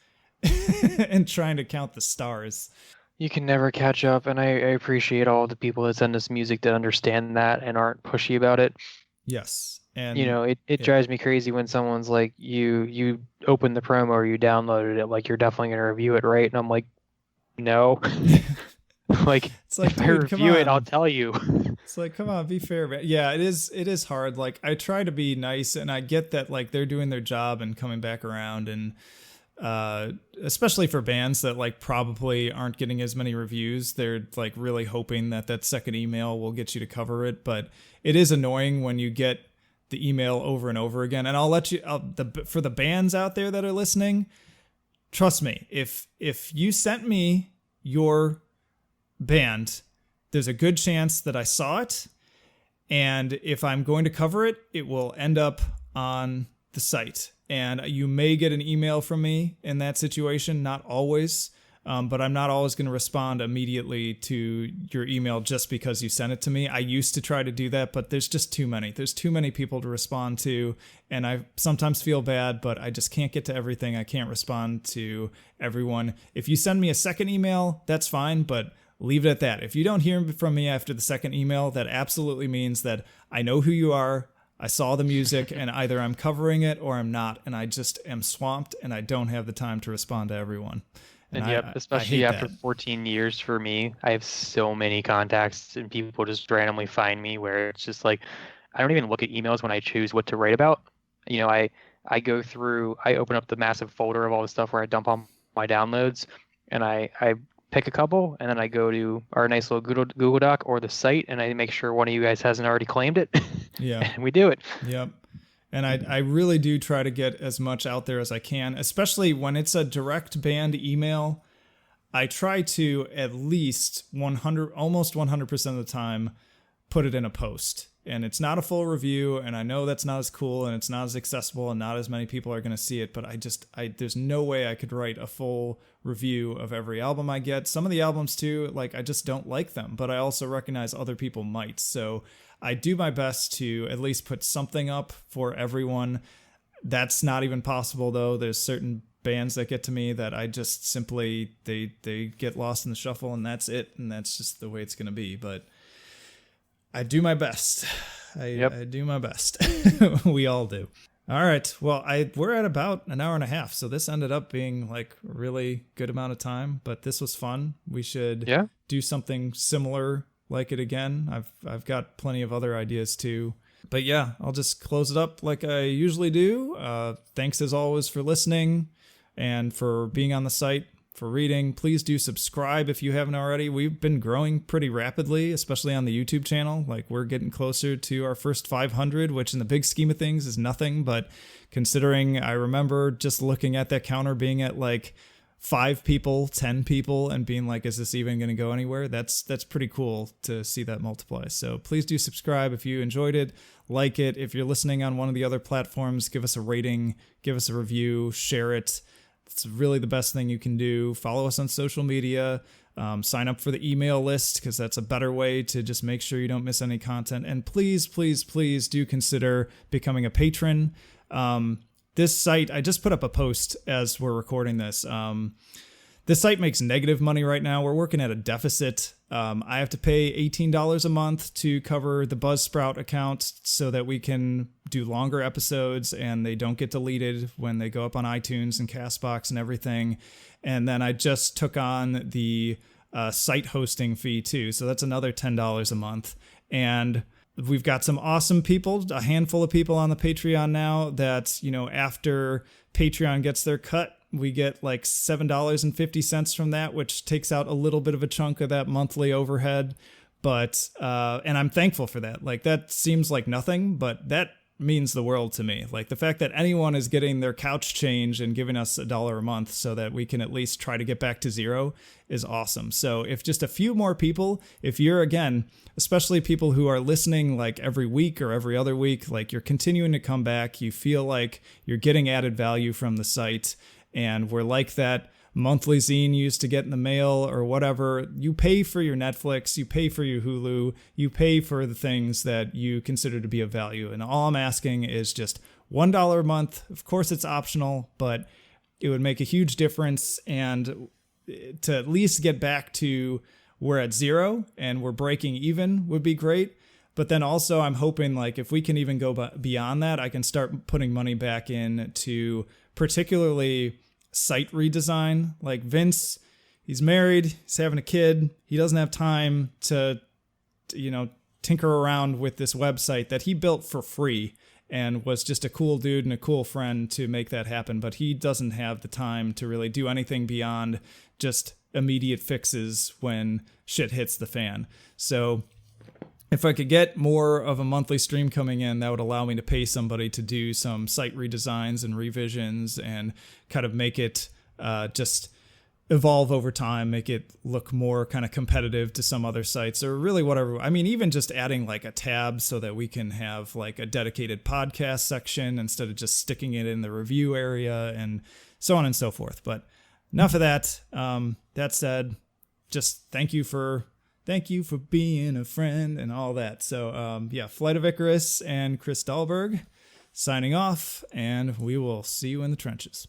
and trying to count the stars. You can never catch up, and I appreciate all the people that send us music that understand that and aren't pushy about it. Yes. And you know, it drives me crazy when someone's like, you open the promo or you downloaded it, like you're definitely gonna review it, right? And I'm like, no. Like, it's like, if I review it, I'll tell you. It's like, come on, be fair, man. Yeah, it is hard. Like, I try to be nice, and I get that like they're doing their job and coming back around, and especially for bands that like probably aren't getting as many reviews, they're like really hoping that second email will get you to cover it. But it is annoying when you get the email over and over again. And I'll let you, for the bands out there that are listening, trust me, if you sent me your band, there's a good chance that I saw it, and if I'm going to cover it, it will end up on the site. And you may get an email from me in that situation, not always, but I'm not always going to respond immediately to your email just because you sent it to me. I used to try to do that, but there's just too many. There's too many people to respond to, and I sometimes feel bad, but I just can't get to everything. I can't respond to everyone. If you send me a second email, that's fine, but leave it at that. If you don't hear from me after the second email, that absolutely means that I know who you are, I saw the music, and either I'm covering it or I'm not, and I just am swamped, and I don't have the time to respond to everyone. And yep, especially after 14 years for me, I have so many contacts, and people just randomly find me where it's just like, I don't even look at emails when I choose what to write about. You know, I go through, I open up the massive folder of all the stuff where I dump on my downloads, and I pick a couple, and then I go to our nice little Google Doc or the site, and I make sure one of you guys hasn't already claimed it. Yeah. And we do it. Yep. And I really do try to get as much out there as I can, especially when it's a direct band email. I try to at least almost 100% of the time, put it in a post. And it's not a full review, and I know that's not as cool, and it's not as accessible, and not as many people are going to see it, but there's no way I could write a full review of every album I get. Some of the albums too, like, I just don't like them, but I also recognize other people might. So I do my best to at least put something up for everyone. That's not even possible, though. There's certain bands that get to me that I just simply, they get lost in the shuffle, and that's it, and that's just the way it's going to be. But I do my best. I do my best. We all do. All right. Well, we're at about an hour and a half, so this ended up being like a really good amount of time, but this was fun. We should do something similar like it again. I've got plenty of other ideas too. But yeah, I'll just close it up like I usually do. Thanks as always for listening and for being on the site for reading. Please do subscribe if you haven't already. We've been growing pretty rapidly, especially on the YouTube channel. Like, we're getting closer to our first 500, which in the big scheme of things is nothing. But considering, I remember just looking at that counter being at like 5 people, 10 people, and being like, is this even going to go anywhere? That's pretty cool to see that multiply. So please do subscribe if you enjoyed it. Like it. If you're listening on one of the other platforms, give us a rating, give us a review, share it. It's really the best thing you can do. Follow us on social media. Sign up for the email list, because that's a better way to just make sure you don't miss any content. And please, please, please do consider becoming a patron. This site, I just put up a post as we're recording this. This site makes negative money right now. We're working at a deficit. I have to pay $18 a month to cover the Buzzsprout account so that we can do longer episodes and they don't get deleted when they go up on iTunes and CastBox and everything. And then I just took on the site hosting fee too. So that's another $10 a month. And we've got some awesome people, a handful of people on the Patreon now that, you know, after Patreon gets their cut, we get like $7.50 from that, which takes out a little bit of a chunk of that monthly overhead. But, and I'm thankful for that. Like, that seems like nothing, but that means the world to me. Like, the fact that anyone is getting their couch change and giving us $1 a month so that we can at least try to get back to zero is awesome. So if just a few more people, if you're, again, especially people who are listening like every week or every other week, like you're continuing to come back, you feel like you're getting added value from the site, and we're like that monthly zine you used to get in the mail or whatever. You pay for your Netflix, you pay for your Hulu, you pay for the things that you consider to be of value. And all I'm asking is just $1 a month. Of course, it's optional, but it would make a huge difference. And to at least get back to we're at zero and we're breaking even would be great. But then also I'm hoping, like, if we can even go beyond that, I can start putting money back in to particularly site redesign. Like, Vince, he's married, he's having a kid, he doesn't have time to you know, tinker around with this website that he built for free and was just a cool dude and a cool friend to make that happen. But he doesn't have the time to really do anything beyond just immediate fixes when shit hits the fan. So if I could get more of a monthly stream coming in, that would allow me to pay somebody to do some site redesigns and revisions and kind of make it just evolve over time, make it look more kind of competitive to some other sites, or really whatever. I mean, even just adding like a tab so that we can have like a dedicated podcast section instead of just sticking it in the review area, and so on and so forth. But enough of that. That said, just thank you for being a friend and all that. So yeah, Flight of Icarus and Chris Dahlberg signing off, and we will see you in the trenches.